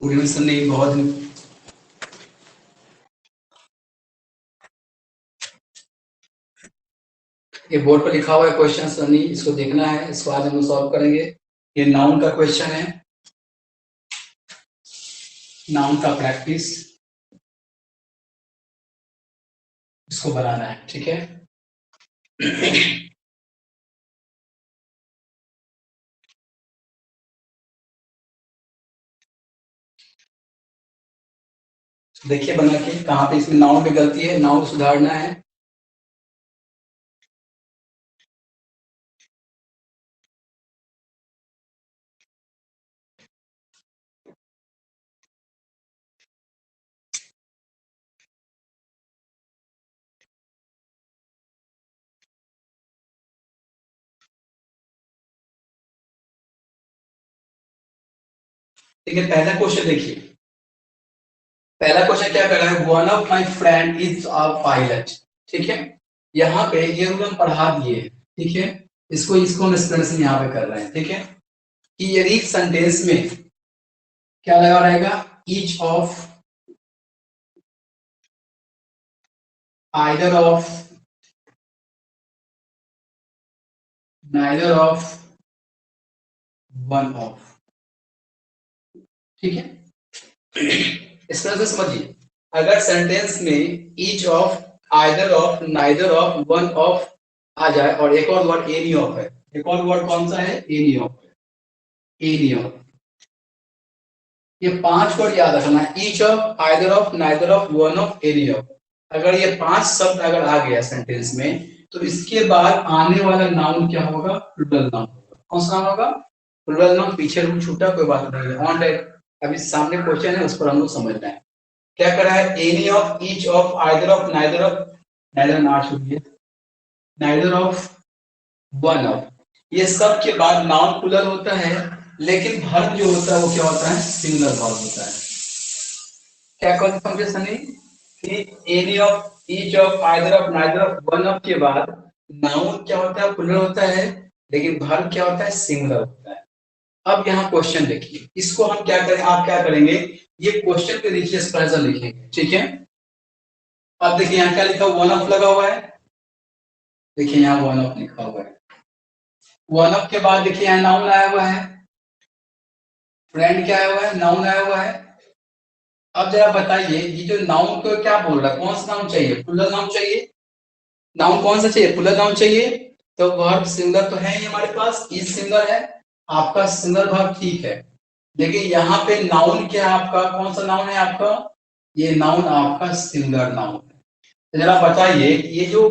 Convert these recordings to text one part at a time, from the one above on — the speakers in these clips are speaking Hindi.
पूरी में सुनने की बहुत ये बोर्ड पर लिखा हुआ है क्वेश्चन सनी, इसको देखना है, इसको आज हम सॉल्व करेंगे। ये नाउन का क्वेश्चन है, नाउन का प्रैक्टिस, इसको बनाना है, ठीक है। देखिए बना के कहाँ पे इसमें नाउन पे गलती है, नाउन सुधारना है। ठीक है, पहला क्वेश्चन देखिए। पहला क्वेश्चन क्या कर रहा है, one of my friend is a pilot. ठीक है, यहाँ पे ये रूल हम पढ़ा दिए, ठीक है। इसको इसको हम एक्सप्लेनेशन यहाँ पे कर रहे हैं, ठीक है। कि यदि सेंटेंस में क्या लगा रहेगा, each of, either of, neither of, one of, ठीक है। इस तरह से समझिए, अगर सेंटेंस में each of, either of, neither of, one of आ जाए और एक और वर्ड एनी ऑफ है, एक और वर्ड कौन सा है, एनी ऑफ, एनी ऑफ, ये 5 वर्ड याद रखना है, each of, either of, neither of, one of, any of. अगर ये 5 शब्द अगर आ गया सेंटेंस में, तो इसके बाद आने वाला नाउन क्या होगा, प्लूरल नाउन होगा। कौन सा नाउन होगा, प्लूरल नाउन। पीछे रूल छूटा, कोई बात नहीं, ऑन डायरेक्ट अभी सामने क्वेश्चन है, उस पर हम लोग समझना है। क्या करा है, any of, each of, either of, neither of, neither ना छूटिए, नाइदर ऑफ, वन ऑफ, ये सब के बाद नाउन प्लूरल होता है, लेकिन वर्ब जो होता है वो क्या होता है, सिंगुलर वर्ब होता है। क्या कौन समझे सनी, कि any of, each of, either of, neither of, one of के बाद नाउन क्या होता है, प्लूरल होता है, लेकिन वर्ब क्या होता है, सिंगुलर होता है। अब यहाँ क्वेश्चन देखिए, इसको हम क्या करें, आप क्या करेंगे, ये क्वेश्चन के नीचे एक्सप्रेशन लिखेंगे, ठीक है। अब देखिए यहाँ क्या लिखा, वन ऑफ लगा हुआ है, देखिए यहाँ वन ऑफ लिखा हुआ है। वन ऑफ के बाद देखिए यहाँ नाउन आया हुआ है, फ्रेंड क्या आया हुआ है, नाउन आया हुआ है। अब जरा बताइए, ये जो नाउन को क्या बोल रहा है, कौन सा नाउन चाहिए, प्लूरल नाउन चाहिए, नाउन कौन सा चाहिए, प्लूरल नाउन चाहिए। तो वर्ब सिंगुलर तो है ही हमारे पास, इज सिंगुलर है, आपका सिंगुलर वर्ब ठीक है, लेकिन यहाँ पे नाउन क्या है आपका, कौन सा नाउन है आपका, ये नाउन आपका सिंगुलर नाउन है। तो जरा बताइए, ये जो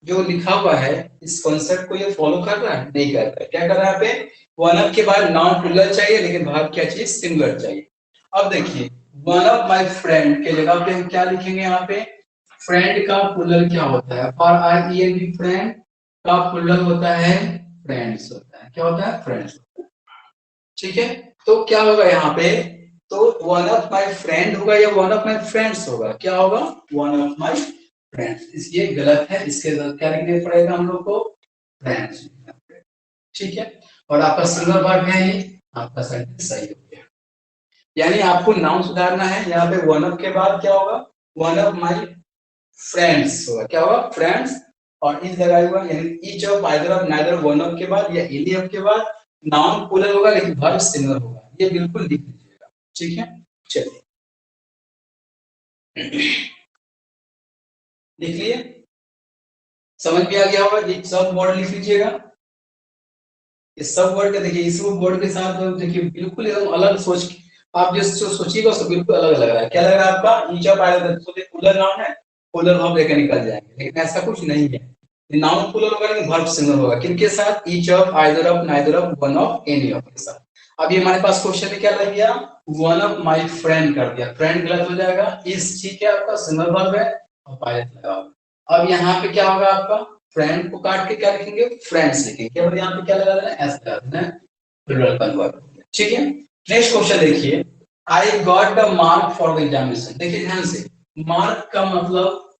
जो लिखा हुआ है, इस कॉन्सेप्ट को ये फॉलो कर रहा है, नहीं कर रहा है। क्या कर रहा है, यहाँ पे वन ऑफ के बाद नाउन प्लूरल चाहिए, लेकिन वर्ब क्या चाहिए, सिंगुलर चाहिए। अब देखिए, वन ऑफ माय फ्रेंड के जगह पे हम क्या लिखेंगे, यहाँ पे फ्रेंड का प्लूरल क्या होता है, for I E N D, friend का प्लूरल होता है फ्रेंड्स होता है, क्या होता है, फ्रेंड्स, ठीक है। तो क्या होगा यहाँ पे, तो वन ऑफ माय फ्रेंड होगा या वन ऑफ माय फ्रेंड्स होगा, क्या होगा, वन ऑफ माय फ्रेंड्स, ये गलत है, इसके साथ क्या लिखना पड़ेगा हम लोग को, फ्रेंड्स, ठीक है। और आपका सिंगल वर्ब है ये, आपका सेंटेंस सही हो गया। यानी आपको नाउन सुधारना है, यहाँ पे वन ऑफ के बाद क्या होगा, वन ऑफ माय फ्रेंड्स होगा, क्या होगा, फ्रेंड्स, और इज लगाया हुआ, यानी each of, either of, neither, one of के बाद या एनी ऑफ के बाद नाउन प्लूरल होगा, लेकिन वर्ब सिंगुलर होगा, ये बिल्कुल लिख लीजिएगा, ठीक है। चलिए लिख लिए, समझ में आ गया होगा, ये सब वर्ड लिख लीजिएगा। इस सब वर्ड का देखिए, इस वर्ड के साथ देखिए बिल्कुल एकदम अलग सोच, आप जो सोचिएगा उसको बिल्कुल अलग लग रहा है। क्या लग रहा है आपका, ईच ऑफ, आइदर, तो प्लूरल नाउन है, प्लूरल वर्ब लेकर निकल जाएंगे, लेकिन ऐसा कुछ नहीं है, नाउन प्लूरल होगा लेकिन वर्ब सिंगुलर होगा, किनके साथ, each of, either of, neither of, one of, any of के साथ। अब ये हमारे पास क्वेश्चन में क्या लग गया, वन ऑफ माय फ्रेंड कर दिया, फ्रेंड गलत हो जाएगा, इज ठीक है, आपका सिंगुलर वर्ब है और पायलट लगा होगा। अब यहाँ पे क्या होगा आपका, फ्रेंड को काट के क्या लिखेंगे, फ्रेंड्स लिखेंगे, केवल यहाँ पे क्या लगा देना, एस लगा देना, प्लूरल कन्वर्ट, ठीक है। नेक्स्ट क्वेश्चन देखिए, I got the mark for the examination. देखिए ध्यान से, मार्क का मतलब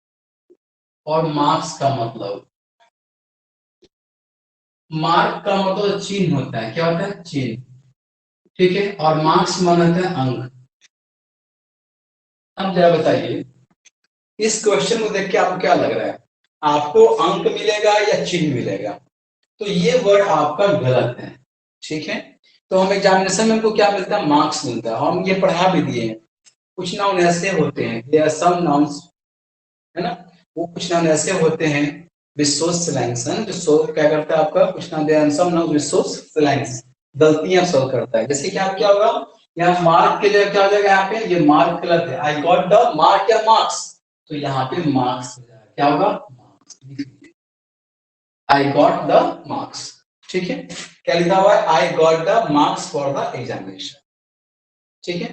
और मार्क्स का मतलब, मार्क का मतलब चिन्ह होता है, क्या होता है, चिन्ह, ठीक है, और मार्क्स माना होता है अंक। अब जरा बताइए, इस क्वेश्चन को देख के आपको क्या लग रहा है, आपको अंक मिलेगा या चिन्ह मिलेगा? तो ये वर्ड आपका गलत है। ठीक है, तो हम एग्जामिनेशन में हमको क्या मिलता है, मार्क्स मिलता है। हम ये पढ़ा भी दिए हैं, कुछ नाउन ऐसे होते हैं, देयर आर सम नाउन्स, है ना, वो कुछ नाउन ऐसे होते हैं विच शोज सिलेक्शन, जो शो क्या करता है आपका, कुछ noun, there are some noun which shows selection, गलतियां शो करता है। जैसे क्या क्या होगा, यहाँ मार्क के लिए क्या हो जाएगा, यहाँ पे ये मार्क गलत है, आई गॉट द मार्क या मार्क्स, तो यहाँ पे मार्क्स हो जाएगा, क्या होगा, marks. I got the marks, ठीक है, क्या लिखा हुआ है, I got the marks for the examination. ठीक है,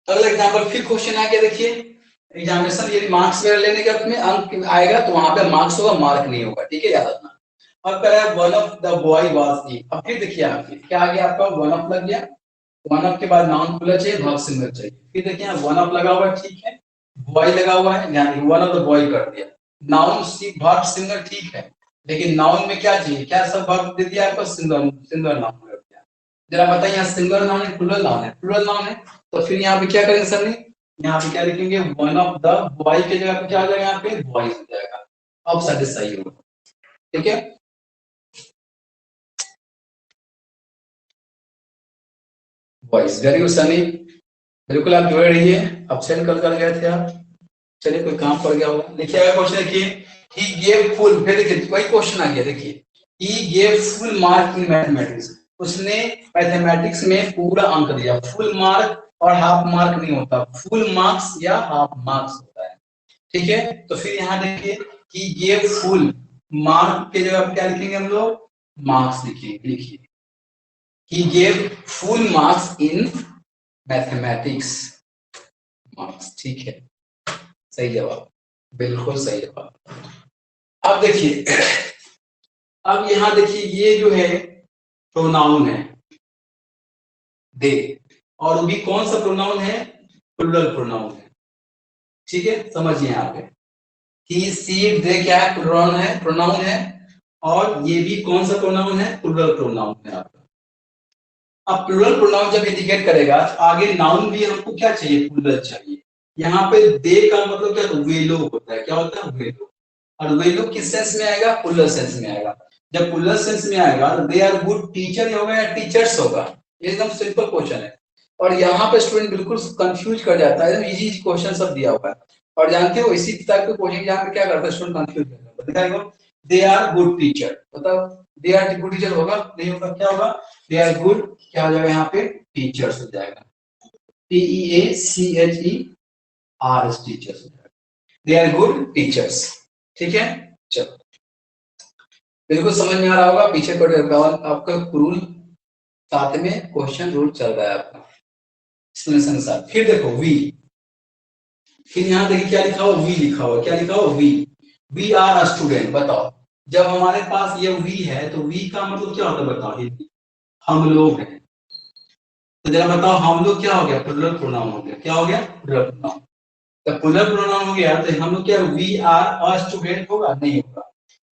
अगला एग्जांपल, फिर क्वेश्चन आ गया, देखिए एग्जामिनेशन ये मार्क्स वगैरह लेने के में अंक आएगा तो वहां पे मार्क्स होगा, मार्क नहीं होगा, ठीक है, याद रखना। अब कह रहा है one of the boy was ई, अब फिर देखिए आपके क्या आ गया, आपका वन ऑफ लग गया, वन ऑफ के बाद नाउन खुला चाहिए, वर्ब सिंगल चाहिए, फिर देखिए यहाँ वन ऑफ लगा हुआ है, ठीक है, बॉय लगा हुआ है, यानी वन ऑफ द बॉय कर दिया, नाउन वर्ब सिंगल ठीक है, लेकिन नाउन में क्या चाहिए, क्या सब वर्ब दे दिया आपको, सिंगल सिंगल नाउन कर दिया। जरा बताइए, यहाँ सिंगल नाउन है, प्लूरल नाउन है, प्लूरल नाउन है, तो फिर यहाँ पे क्या करेंगे सर ने, यहाँ पे क्या लिखेंगे, वन ऑफ द बॉय के जगह पे क्या आ जाएगा, यहाँ पे बॉयज हो जाएगा, अब सारे सही होगा। ठीक है, बॉयज, वेरी गुड सनी, बिल्कुल आप जुड़े रहिए, अपसेंट कर गए थे आप, चलिए कोई काम पड़ गया होगा। देखिए अगला क्वेश्चन देखिए, ही गेव फुल, फिर देखिए वही क्वेश्चन आ गया, देखिए he gave full mark in mathematics, उसने मैथमेटिक्स में पूरा अंक दिया, फुल मार्क और हाफ मार्क नहीं होता, फुल मार्क्स या हाफ मार्क्स होता है। ठीक है, तो फिर यहाँ देखिए कि ये फुल मार्क के जगह पे क्या लिखेंगे हम लोग, मार्क्स लिखिए, लिखिए he gave full marks in mathematics, marks, ठीक है, सही जवाब, बिल्कुल सही जवाब। अब देखिए, अब यहाँ देखिए ये जो है प्रोनाउन है दे, और भी कौन सा प्रोनाउन है, प्लूरल प्रोनाउन है, ठीक है, समझिए यहाँ पे ही सी दे क्या है, प्रोनाउन है, प्रोनाउन है, और ये भी कौन सा प्रोनाउन है, प्लूरल प्रोनाउन है आपका। अब प्लूरल प्रोनाउन जब इंडिकेट करेगा तो आगे नाउन भी हमको क्या चाहिए, प्लूरल चाहिए। यहाँ पे दे का मतलब क्या, वे लोग होता है, क्या होता है, वे लोग, और वे लोग किस सेंस में आएगा, प्लूरल सेंस में आएगा। जब प्लूरल सेंस में आएगा तो दे आर गुड टीचर होगा या टीचर्स होगा, एकदम सिंपल क्वेश्चन है। और यहाँ पे स्टूडेंट बिल्कुल कंफ्यूज कर जाता है, एकदम इजी क्वेश्चन सब दिया हुआ है, और जानते हो इसी टाइप के क्वेश्चन यहाँ पे क्या करता है, स्टूडेंट कंफ्यूज कर जाता है। दे आर गुड टीचर, बताओ दे आर गुड टीचर होगा, नहीं होगा, क्या होगा, दे आर गुड, क्या हो जाएगा यहाँ पे, टीचर्स हो जाएगा, TEACHERS, टीचर्स हो जाएगा, दे आर गुड टीचर्स। ठीक है, चलो बिल्कुल समझ में आ रहा होगा, पीछे पढ़ आपका रूल, साथ में क्वेश्चन रूल चल रहा है आपका एक्सप्लेनेशन के साथ। फिर देखो वी, फिर यहाँ देखिए क्या लिखा हुआ, वी लिखा हुआ, क्या लिखा हुआ, वी आर अ स्टूडेंट, बताओ जब हमारे पास ये वी है तो वी का मतलब क्या होता है, बताओ, हिंदी हम लोग हैं, तो जरा बताओ हम लोग क्या हो गया, प्लूरल प्रोनाउन हो गया, क्या हो गया, प्लूरल प्रोनाउन, तो प्लूरल प्रोनाउन हो गया तो हम लोग क्या, वी आर अ स्टूडेंट होगा, नहीं होगा,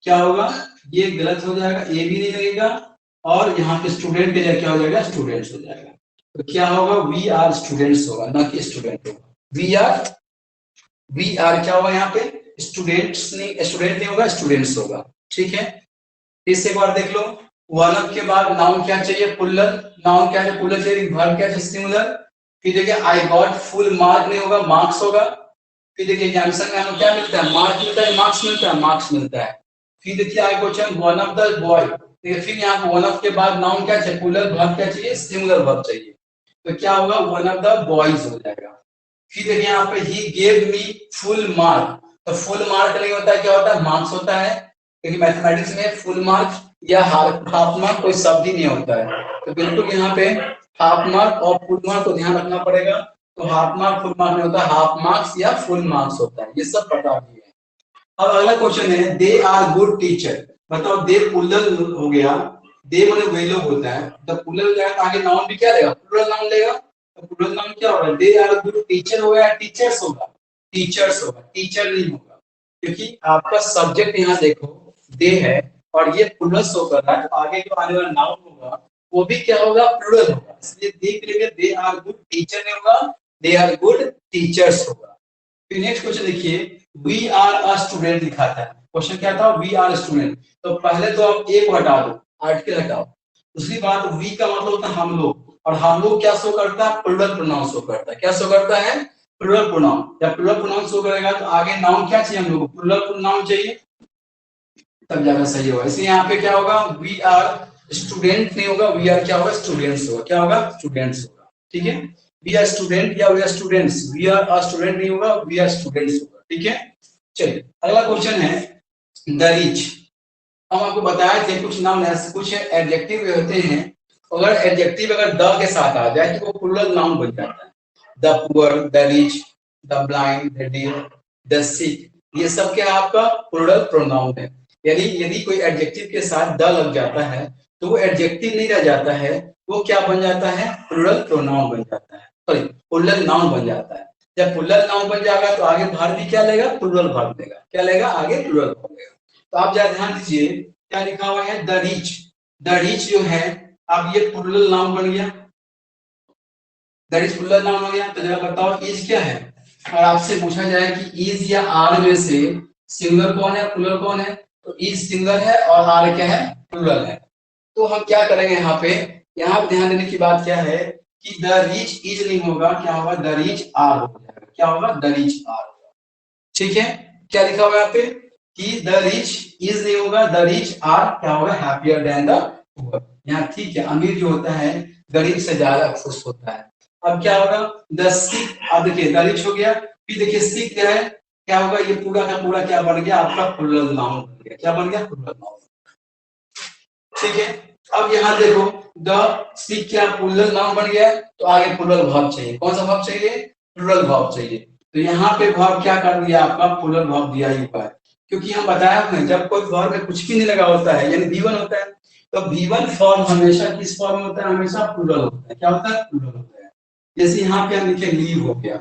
क्या होगा, ये गलत हो जाएगा, ए भी नहीं लगेगा, और यहाँ पे स्टूडेंट के जगह क्या हो जाएगा, स्टूडेंट्स हो जाएगा, तो क्या होगा, वी आर स्टूडेंट्स होगा, ना कि स्टूडेंट होगा, वी आर क्या होगा यहाँ पे, स्टूडेंट्स नहीं, स्टूडेंट नहीं होगा, स्टूडेंट्स होगा। ठीक है, इस एक बार देख लो, वन ऑफ के बाद नाउन क्या चाहिए, प्लूरल, नाउन क्या चाहिए, प्लूरल चाहिए, वर्ब क्या चाहिए, सिंगुलर, फिर देखिए आई गॉट फुल मार्क नहीं होगा, मार्क्स होगा, फिर देखिए एग्जामिनेशन में हमें क्या मिलता है, मार्क मिलता है, मार्क्स मिलता है, मार्क्स मिलता है, फिर देखिए आगे question one of the boy, देखिए फिर यहाँ वन ऑफ के बाद नाउन क्या चाहिए, प्लूरल, वर्ब क्या चाहिए, सिंगुलर वर्ब चाहिए, तो क्या होगा, वन ऑफ द बॉयज हो जाएगा। फिर देखिए यहाँ पे he gave me full mark, तो फुल मार्क नहीं होता है, क्या होता है, मार्क्स होता है, क्योंकि मैथमेटिक्स में फुल मार्क या हाफ मार्क कोई शब्द ही नहीं होता है, तो बिल्कुल यहाँ पे हाफ मार्क और फुल मार्क को ध्यान रखना पड़ेगा, तो हाफ मार्क फुल मार्क नहीं होता, हाफ मार्क्स या फुल मार्क्स होता है, ये सब पता भी है। अब अगला क्वेश्चन है, दे आर गुड टीचर, बताओ दे प्लूरल हो गया, दे माने वे लोग होता है, जब प्लूरल जाएगा तो आगे नाउन भी क्या लेगा, प्लूरल नाउन लेगा, तो प्लूरल नाउन क्या होगा, दे आर गुड टीचर होगा या टीचर्स होगा, टीचर्स होगा, टीचर नहीं होगा, क्योंकि आपका सब्जेक्ट यहाँ देखो दे है और ये प्लूरल शो कर रहा है, तो आगे जो आने वाला नाउन होगा वो भी क्या होगा, प्लूरल होगा। इसलिए देख लेंगे दे आर गुड टीचर नहीं होगा, दे आर गुड टीचर्स होगा। फिर नेक्स्ट क्वेश्चन देखिए, वी आर अ स्टूडेंट लिखा था। क्वेश्चन क्या था, वी आर स्टूडेंट। तो पहले तो आप ए को हटा दो, आर्टिकल हटाओ। दूसरी बात, वी का मतलब होता है हम लोग, और हम लोग क्या शो करता है, प्लूरल प्रोनाउन शो करता है। क्या शो करता है, प्लूरल प्रोनाउन। जब प्लूरल प्रोनाउन शो करेगा तो आगे नाउन क्या चाहिए हम लोग को, प्लूरल प्रोनाउन चाहिए, तब जाकर सही होगा। इसलिए यहाँ पे क्या होगा, वी आर स्टूडेंट नहीं होगा, वी आर क्या होगा, स्टूडेंट्स होगा। क्या होगा, स्टूडेंट्स होगा। ठीक है, वी आर स्टूडेंट या we are students, we are a student नहीं होगा, वी आर स्टूडेंट्स होगा। ठीक है, चलिए अगला क्वेश्चन है द रिच। हम आपको बताए थे कुछ नाम ऐसे कुछ एडजेक्टिव होते हैं, अगर एडजेक्टिव अगर द के साथ आ जाए तो वो प्लूरल नाउन बन जाता है। The poor, the rich, the blind, the dear, the sick, ये सब क्या आपका प्लूरल प्रोनाउन है। यानी यदि कोई एडजेक्टिव के साथ द लग जाता है तो वो एडजेक्टिव नहीं रह जाता है, वो क्या बन जाता है, प्लूरल प्रोनाउन बन जाता है, सॉरी प्लूरल नाउन बन जाता है। जब प्लूरल नाउन बन जाएगा तो आगे वर्ब भी क्या लेगा, प्लूरल वर्ब लेगा। क्या लेगा, आगे प्लूरल वर्ब लेगा। तो आप जरा ध्यान दीजिए, क्या लिखा हुआ है, द रिच। द रिच जो है अब ये प्लूरल नाउन बन गया, द रिच प्लूरल नाउन हो गया। तो जरा बताओ इज क्या है, और आपसे पूछा जाए कि इज या आर में से सिंगुलर कौन है, प्लूरल कौन है, तो इज सिंगुलर है और आर क्या है, प्लूरल है। तो हम क्या करेंगे यहाँ पे ध्यान देने की बात क्या है कि द रिच इज नहीं होगा, क्या होगा, द रिच आर हो जाएगा। क्या होगा, द रिच आर होगा। ठीक है, क्या लिखा हुआ है यहाँ पे कि द रिच इज नहीं होगा, द रिच आर क्या होगा, हैप्पियर देन द पुअर। यहाँ ठीक है, अमीर जो होता है गरीब से ज्यादा खुश होता है। अब क्या होगा, द सिक, अब देखिए द रिच हो गया, फिर देखिए सिक क्या है, क्या होगा, ये पूरा का पूरा क्या बन गया आपका, प्लूरल नाउन बन गया। क्या बन गया, प्लूरल नाउन। ठीक है, अब यहाँ देखो द सिक क्या प्लूरल नाउन बन गया, तो आगे प्लूरल वर्ब चाहिए। कौन सा वर्ब चाहिए, प्लूरल वर्ब चाहिए। तो यहाँ पे वर्ब क्या कर दिया आपका, प्लूरल वर्ब दिया ही हुआ है। क्योंकि हम बताया हुआ है जब कोई वर्ब में कुछ भी नहीं लगा होता है, यानी V1 होता है, तो V1 फॉर्म हमेशा किस फॉर्म में होता है, हमेशा प्लूरल होता है। क्या होता है, प्लूरल होता है। जैसे यहाँ पे हम लिखे लीव हो गया,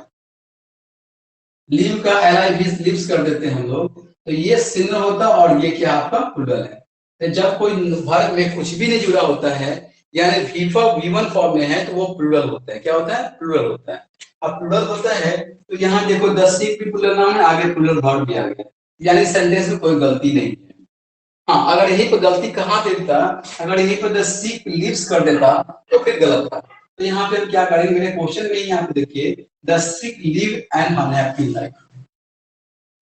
लीव का एल लिव्स कर देते हैं हम लोग, तो ये सिंगल होता है और ये क्या आपका प्लूरल है। तो जब कोई वर्ब में कुछ भी नहीं जुड़ा होता है, यानी V1 फॉर्म में है, तो वो प्लूरल होता है। क्या होता है, प्लूरल होता है। अब प्लूरल होता है तो यहाँ देखो द सिक भी प्लूरल नाउन है, आगे प्लूरल वर्ब भी आ गया, यानी सेंटेंस में कोई गलती नहीं है। हाँ, अगर यहीं पर गलती कहाँ देता, अगर यहीं पर द सिक लिव्स कर देता तो फिर गलत था। तो यहाँ पे हम क्या करेंगे, मेरे क्वेश्चन में ही यहाँ पे देखिए, the sick live an unhappy life.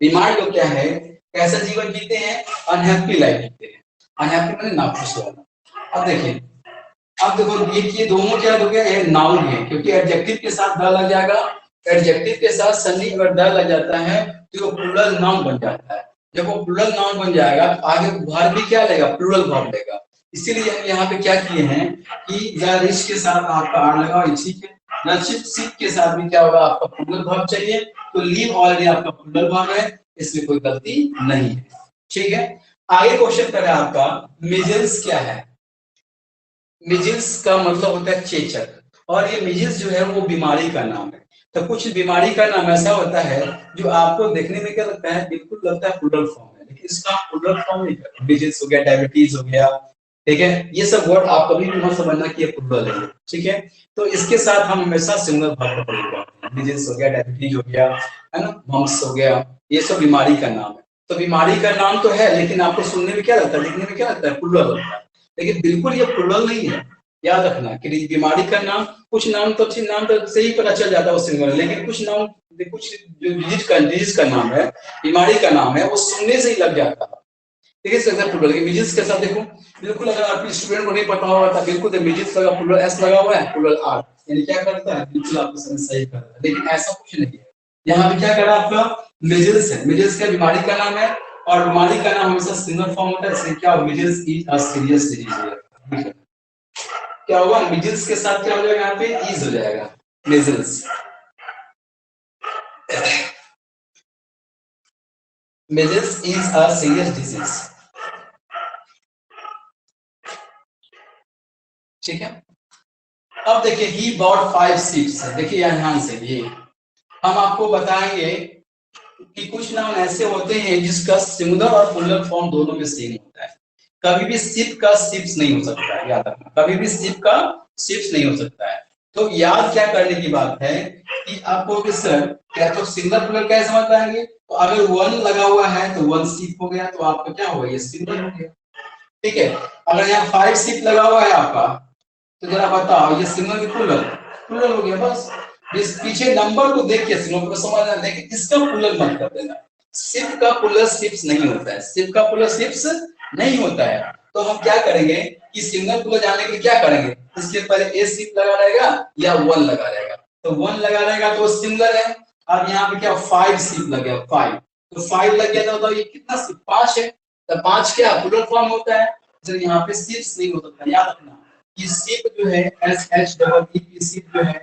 बीमार लोग क्या है, कैसा जीवन जीते हैं, अनहैप्पी लाइफ जीते हैं। अनहैप्पी माने नाखुश वाला। अब देखिए, अब देखो ये दोनों क्या हो गया, ये नाउन है, क्योंकि एडजेक्टिव के साथ द लग जाएगा। एडजेक्टिव के साथ सनी अगर द लग जाता है तो वो प्लूरल नाउन बन जाता है। जब वो प्लूरल नाउन बन जाएगा तो आगे वर्ब भी क्या लेगा, प्लूरल वर्ब लेगा। इसीलिए हम यहाँ पे क्या किए हैं कि द रिच के साथ आपका आर लगा, ठीक है। सिक के साथ भी क्या होगा, आपका प्लूरल वर्ब चाहिए, तो लीव ऑलरेडी आपका प्लूरल वर्ब है, इसमें कोई गलती नहीं है। ठीक है, आगे क्वेश्चन करें आपका, मीजल्स क्या है। मिजिल्स का मतलब होता है चेचक, और ये मिजिल्स जो है वो बीमारी का नाम है। तो कुछ बीमारी का नाम ऐसा होता है जो आपको देखने में क्या लगता है, बिल्कुल लगता है प्लूरल फॉर्म है, लेकिन इसका प्लूरल फॉर्म नहीं है। मिजिल्स हो गया, डायबिटीज हो गया, ठीक है, ये सब वर्ड आप कभी भी मत समझना कि ये प्लूरल है। ठीक है, तो इसके साथ हम हमेशा सिंगल वर्ब का प्रयोग करते हैं। मिजिल्स हो गया, डायबिटीज हो गया, है ना, मम्स हो गया, ये सब बीमारी का नाम है। तो बीमारी का नाम तो है, लेकिन आपको सुनने में क्या लगता है, देखने में क्या लगता है, प्लूरल लगता है, लेकिन बिल्कुल ये प्लूरल नहीं है। याद रखना कि बीमारी का नाम, कुछ नाम तो से ही पता चल जाता है वो सिंगल, लेकिन कुछ जो डिजीज का नाम है, बीमारी का नाम है, वो सुनने से ही लग जाता है। देखिए प्लूरल के मिजिल्स के साथ देखो, बिल्कुल अगर आपके स्टूडेंट को नहीं पता होगा तो बिल्कुल मिजिल्स लगा, प्लूरल एस लगा हुआ है, प्लूरल आर, यानी क्या करता है, बिल्कुल आपको समझ सही कर रहा है, लेकिन ऐसा कुछ नहीं है। यहाँ पे क्या करा आपका, मिजिल्स है, मिजिल्स का बीमारी का नाम है, और बीमारी का नाम हमेशा सिंगल फॉर्म होता है, इसलिए क्या, measles is a serious disease. क्या होगा, मिजिल्स के साथ क्या हो जाएगा, यहाँ पे इज हो जाएगा, measles. Measles is a serious disease. ठीक है, अब देखिए ही बॉट 5 सीट्स, देखिए यहाँ से ये हम आपको बताएंगे कि कुछ नाउन ऐसे होते हैं जिसका सिंगुलर और प्लूरल फॉर्म दोनों में सेम होता है। कभी भी शिप का शिप्स नहीं हो सकता है, याद रखना, कभी भी शिप का शिप्स नहीं हो सकता है। तो याद क्या करने की बात है कि आपको कि सर क्या तो सिंगुलर प्लूरल कैसे समझ पाएंगे, तो अगर वन लगा हुआ है तो वन शिप हो गया, तो आपका क्या होगा, ये सिंगुलर हो गया। ठीक है, अगर यहाँ फाइव शिप लगा हुआ है आपका, तो जरा बताओ ये सिंगल की प्लूरल, प्लूरल हो गया बस। इस पीछे नंबर को देख के सिंगल को समझना, लेकिन इसका प्लूरल मत कर देना। शिप का प्लूरल शिप्स नहीं होता है, शिप का प्लूरल शिप्स नहीं होता है। तो हम क्या करेंगे कि सिंगल प्लूरल जानने के लिए क्या करेंगे, इसके पहले ए शिप लगा रहेगा या वन लगा रहेगा, तो वन लगा रहेगा तो सिंगल है। अब यहाँ पे क्या फाइव शिप लग गया, फाइव, तो फाइव लग गया तो ये कितना शिप, पांच है, तो पांच क्या प्लूरल फॉर्म होता है। तो यहाँ पे शिप्स नहीं हो सकता, याद रखना। ये शिप जो है एस एच डबल ई की शिप जो है,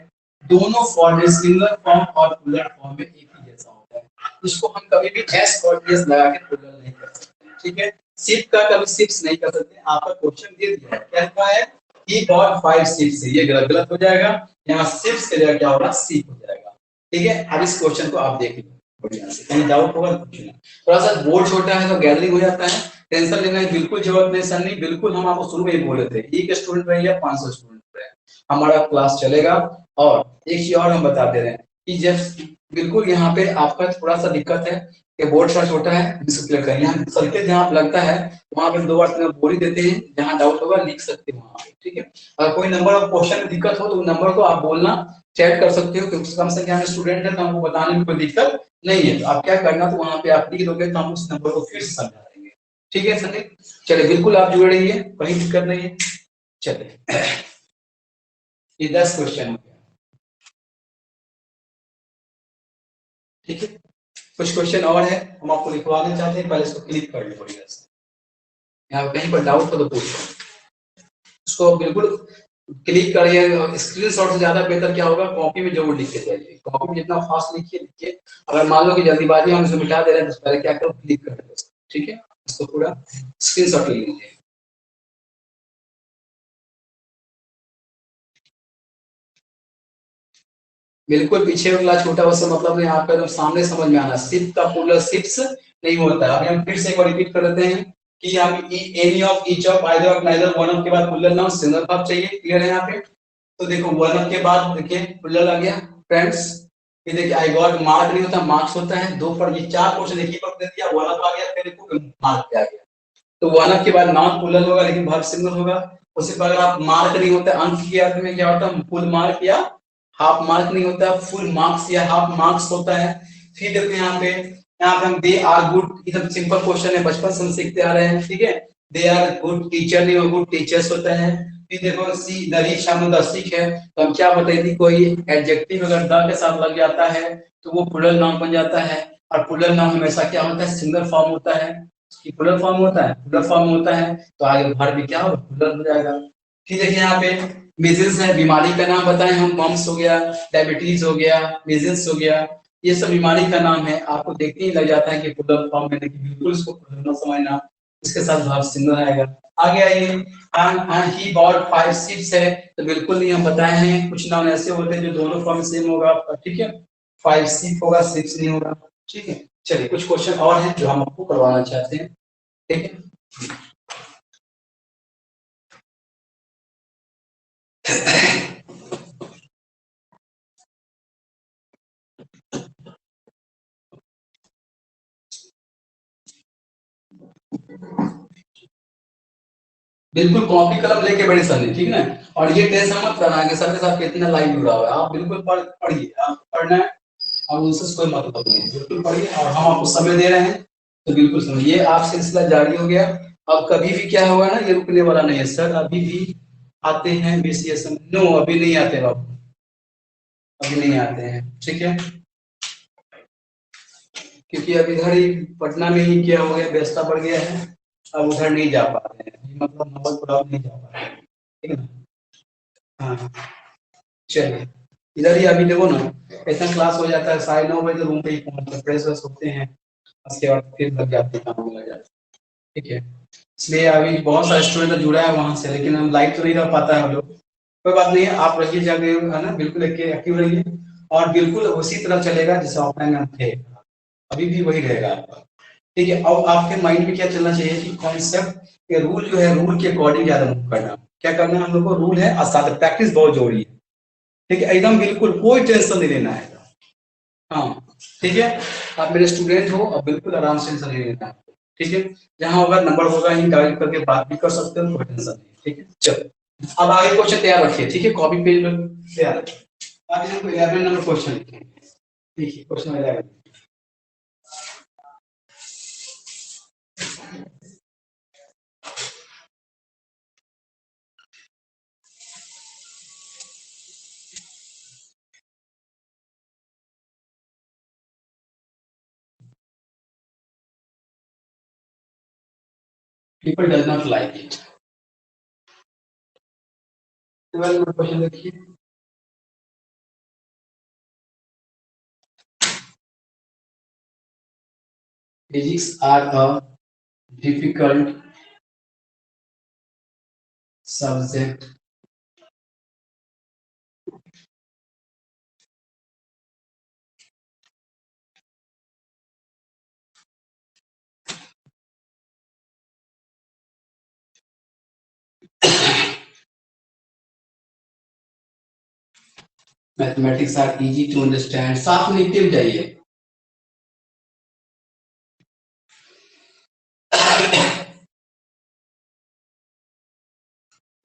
दोनों फॉर्म में सिंगल फॉर्म और प्लूरल फॉर्म में एक ही जैसा होता है। इसको हम कभी भी एस और एस लगा के प्लूरल नहीं कर सकते, ठीक है। शिप का कभी शिप्स नहीं कर सकते। आपका क्वेश्चन दे दिया है, क्या लिखा है, ही गॉट फाइव शिप्स, ये गलत हो जाएगा, यहाँ शिप्स के जगह क्या होगा, शिप हो जाएगा। ठीक है, अब इस क्वेश्चन को आप देख लो बढ़िया से, कहीं डाउट होगा तो पूछना। थोड़ा सा बोर्ड छोटा है तो गैदरिंग हो जाता है, टेंशन लेने की बिल्कुल जरूरत नहीं सर, नहीं बिल्कुल, हम आपको शुरू में ही बोले थे एक स्टूडेंट रहे या 500 स्टूडेंट रहे हमारा क्लास चलेगा। और एक चीज और हम बता दे रहे हैं कि जब बिल्कुल यहाँ पे आपका थोड़ा सा दिक्कत है कि बोर्ड थोड़ा छोटा है, इसको क्लियर करिए। यहाँ सर्किल जहाँ पे लगता है वहां पे 2 बार 3 बोल ही देते हैं, जहाँ डाउट होगा लिख सकते हैं वहां पे, ठीक है। अगर कोई नंबर ऑफ क्वेश्चन में दिक्कत हो तो नंबर को आप बोलना, चैट कर सकते हो, क्योंकि कम संख्या में स्टूडेंट है तो हमको बताने में कोई दिक्कत नहीं है। तो आप क्या करना, तो वहां पे आप लिख दोगे तो हम उस नंबर को फिर से समझा देंगे, ठीक है संदीप। चलिए बिल्कुल आप जुड़ रही है, कोई दिक्कत नहीं है। चलिए ये 10 क्वेश्चन हो गया, ठीक है। कुछ क्वेश्चन और है हम आपको लिखवाना चाहते हैं, पहले इसको क्लिक कर लो बढ़िया से। यहाँ कहीं पर डाउट हो तो पूछो, उसको बिल्कुल क्लिक करिए। स्क्रीनशॉट से ज्यादा बेहतर क्या होगा, कॉपी में जरूर लिख के जाइए, कॉपी में जितना फास्ट लिखिए लिखिए। अगर मान लो कि जल्दीबाजी हम इसे मिटा दे रहे हैं तो पहले क्या करो, क्लिक कर दो, ठीक है। इसको पूरा स्क्रीनशॉट ले लीजिए। बिल्कुल पीछे वाला छोटा उससे मतलब नहीं, आपका एकदम सामने समझ में आना। शिप का प्लूरल शिप्स नहीं होता है। अभी हम फिर से एक बार रिपीट कर देते हैं कि हम any of each of either of neither one of के बाद प्लूरल नाउन सिंगल वर्ब चाहिए, क्लियर है यहाँ पे। तो देखो वन ऑफ के बाद देखिए प्लूरल आ गया फ्रेंड्स। ये देखिए आई गॉट मार्क नहीं होता, मार्क्स होता है। दो पर ये चार क्वेश्चन एक ही पर दे दिया, वन ऑफ आ गया, फिर देखो मार्क पे आ गया। तो वन ऑफ के बाद नाउन प्लूरल होगा लेकिन वर्ब सिंगल होगा। उसके बाद अगर आप मार्क नहीं होता, अंक के अर्थ में क्या होता है, फुल मार्क या हाफ मार्क नहीं होता, फुल मार्क्स या हाफ मार्क्स होता है। फिर देखो यहाँ पे हम दे आर गुड, एकदम सिंपल क्वेश्चन है, बचपन से हम सीखते आ रहे हैं, ठीक है। दे आर गुड टीचर नहीं, गुड टीचर्स होता है। फिर देखो सी द रिच हम द सिक है, तो हम क्या बताए थी, कोई एडजेक्टिव अगर द के साथ लग जाता है तो वो प्लूरल नाउन बन जाता है। और प्लूरल नाउन हमेशा क्या होता है, सिंगल फॉर्म होता है। प्लूरल फॉर्म होता है, प्लूरल फॉर्म होता है तो आगे वर्ब भी क्या होगा, प्लूरल हो जाएगा। फिर देखिए यहाँ पे मीजल्स है, बीमारी का नाम बताएं हम, मम्स हो गया, डायबिटीज हो गया, मीजल्स हो गया, ये सब बीमारी का नाम है। आपको देखते ही लग जाता है कि प्लूरल फॉर्म में, देखिए बिल्कुल इसको प्लूरल समझना, इसके साथ वर्ब सिंगल आएगा। आगे आइए, and he bought five ships है, तो बिल्कुल नहीं, हम बताए हैं कुछ नाम ऐसे होते हैं जो दोनों फॉर्म सेम होगा आपका, ठीक है। फाइव शिप होगा, शिप्स नहीं होगा, ठीक है। चलिए कुछ क्वेश्चन और हैं जो हम आपको करवाना चाहते हैं, ठीक है। बिल्कुल कॉपी कलम लेके बड़े सर, ठीक है ना। और ये टेंशन मत करना कि सर के साथ कितना लाइव जुड़ा हुआ है, आप बिल्कुल पढ़िए, आप पढ़ना है और उनसे कोई मतलब नहीं है, बिल्कुल पढ़िए। और हम आपको समय दे रहे हैं तो बिल्कुल समझिए। आप सिलसिला जारी हो गया, अब कभी भी क्या होगा ना, ये रुकने वाला नहीं है सर। अभी भी आते हैं बीसीएस, नो अभी नहीं आते बाबू, अभी नहीं आते हैं, ठीक है। क्योंकि अब इधर ही पटना में ही क्या हो गया, व्यस्तता बढ़ गया है, अब उधर नहीं जा पा रहे हैं, मतलब नवलपुरा नहीं जा पा रहे हैं, ठीक है ना। हाँ चलिए, इधर ही अभी देखो ना, इतना क्लास हो जाता है 9:30 बजे, रूम पे ही पहुंचते फ्रेश व्रेश होते हैं, उसके बाद फिर लग जाते हैं, काम में लग जाते हैं, ठीक है। इसलिए अभी बहुत सारे स्टूडेंट जुड़ा है वहां से, लेकिन हम लाइव तो नहीं रह पाता है हम लोग। कोई बात नहीं है, आप रहिए जगह है ना, बिल्कुल एक्टिव रहिए और बिल्कुल उसी तरह चलेगा जैसे ऑफलाइन में थे। अभी भी वही रहेगा आपका। ठीक है, अब आपके माइंड में क्या चलना चाहिए कि कॉन्सेप्ट के रूल जो है, रूल के अकॉर्डिंग ज्यादा मूव करना। क्या करना है हम लोग को, रूल है और साथ प्रैक्टिस बहुत जरूरी है। ठीक है, एकदम बिल्कुल कोई टेंशन नहीं लेना है। हाँ ठीक है, आप मेरे स्टूडेंट हो, अब बिल्कुल आराम से टेंशन नहीं लेना है। ठीक है, जहाँ होगा नंबर होगा, ही डायल करके बात भी कर सकते हो, कोई टेंशन नहीं। ठीक है, चलो अब आगे क्वेश्चन तैयार रखिए। ठीक है, कॉपी पेज में तैयार रखिए। आगे हमको 11 नंबर क्वेश्चन लिखेंगे। ठीक है, question 11। People does not like it. 12 number question देखिए। Physics are a difficult subject. Mathematics are easy to understand. साथ में लिखते भी जाइए।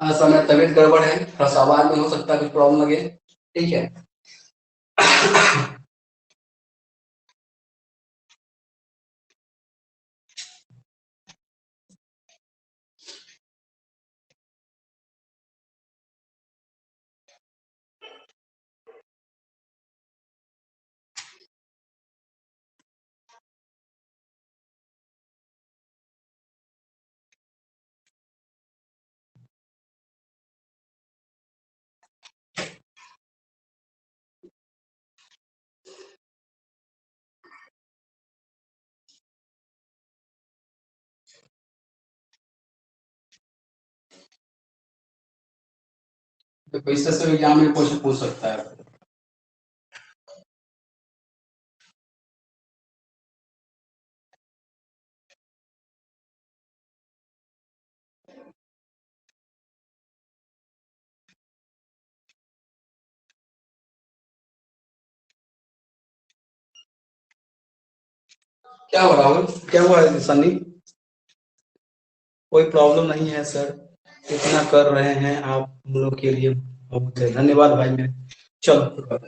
समय तबीयत गड़बड़ है, थोड़ा सा आवाज में हो सकता है कुछ प्रॉब्लम लगे। ठीक है, तो इस तरह से एग्जाम में क्वेश्चन पूछ सकता है। क्या हो राहुल, क्या हुआ है सन्नी? कोई प्रॉब्लम नहीं है सर, इतना कर रहे हैं आप हम लोग के लिए बहुत है, धन्यवाद भाई मेरे। चलो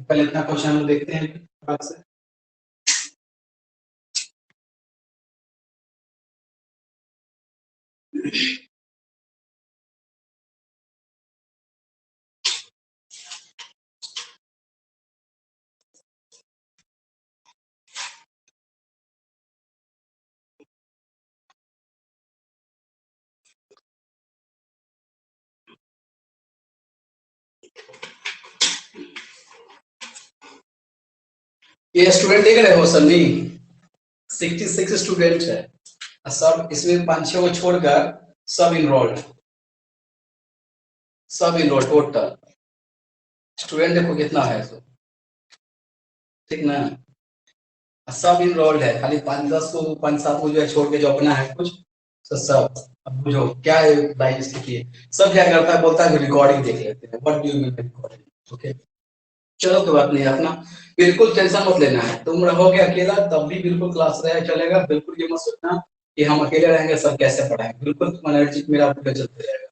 पहले इतना क्वेश्चन हम देखते हैं फटाक से। ये स्टूडेंट देख रहे हो सनी, 66 स्टूडेंट है, सब इसमें 5-6 को छोड़कर सब इनरोल्ड, सब इनरोल्ड टोटल स्टूडेंट देखो कितना है तो, ठीक ना, सब इनरोल्ड है, खाली 5-10 को 5-7 को जो है छोड़ के जो अपना है कुछ, तो सब अब बुझो क्या है लाइफ स्थिति है। सब क्या करता है, बोलता है रिकॉर्डिंग देख लेते हैं, what do you mean recording, okay चलो कोई बात नहीं, अपना बिल्कुल टेंशन मत लेना है, तुम रहोगे अकेला तब भी बिल्कुल क्लास रहे चलेगा, बिल्कुल ये मत सोचना कि हम अकेले रहेंगे सर कैसे पढ़ाएंगे, बिल्कुल तुम्हारा एनर्जी मेरा पूरा चलते रहेगा।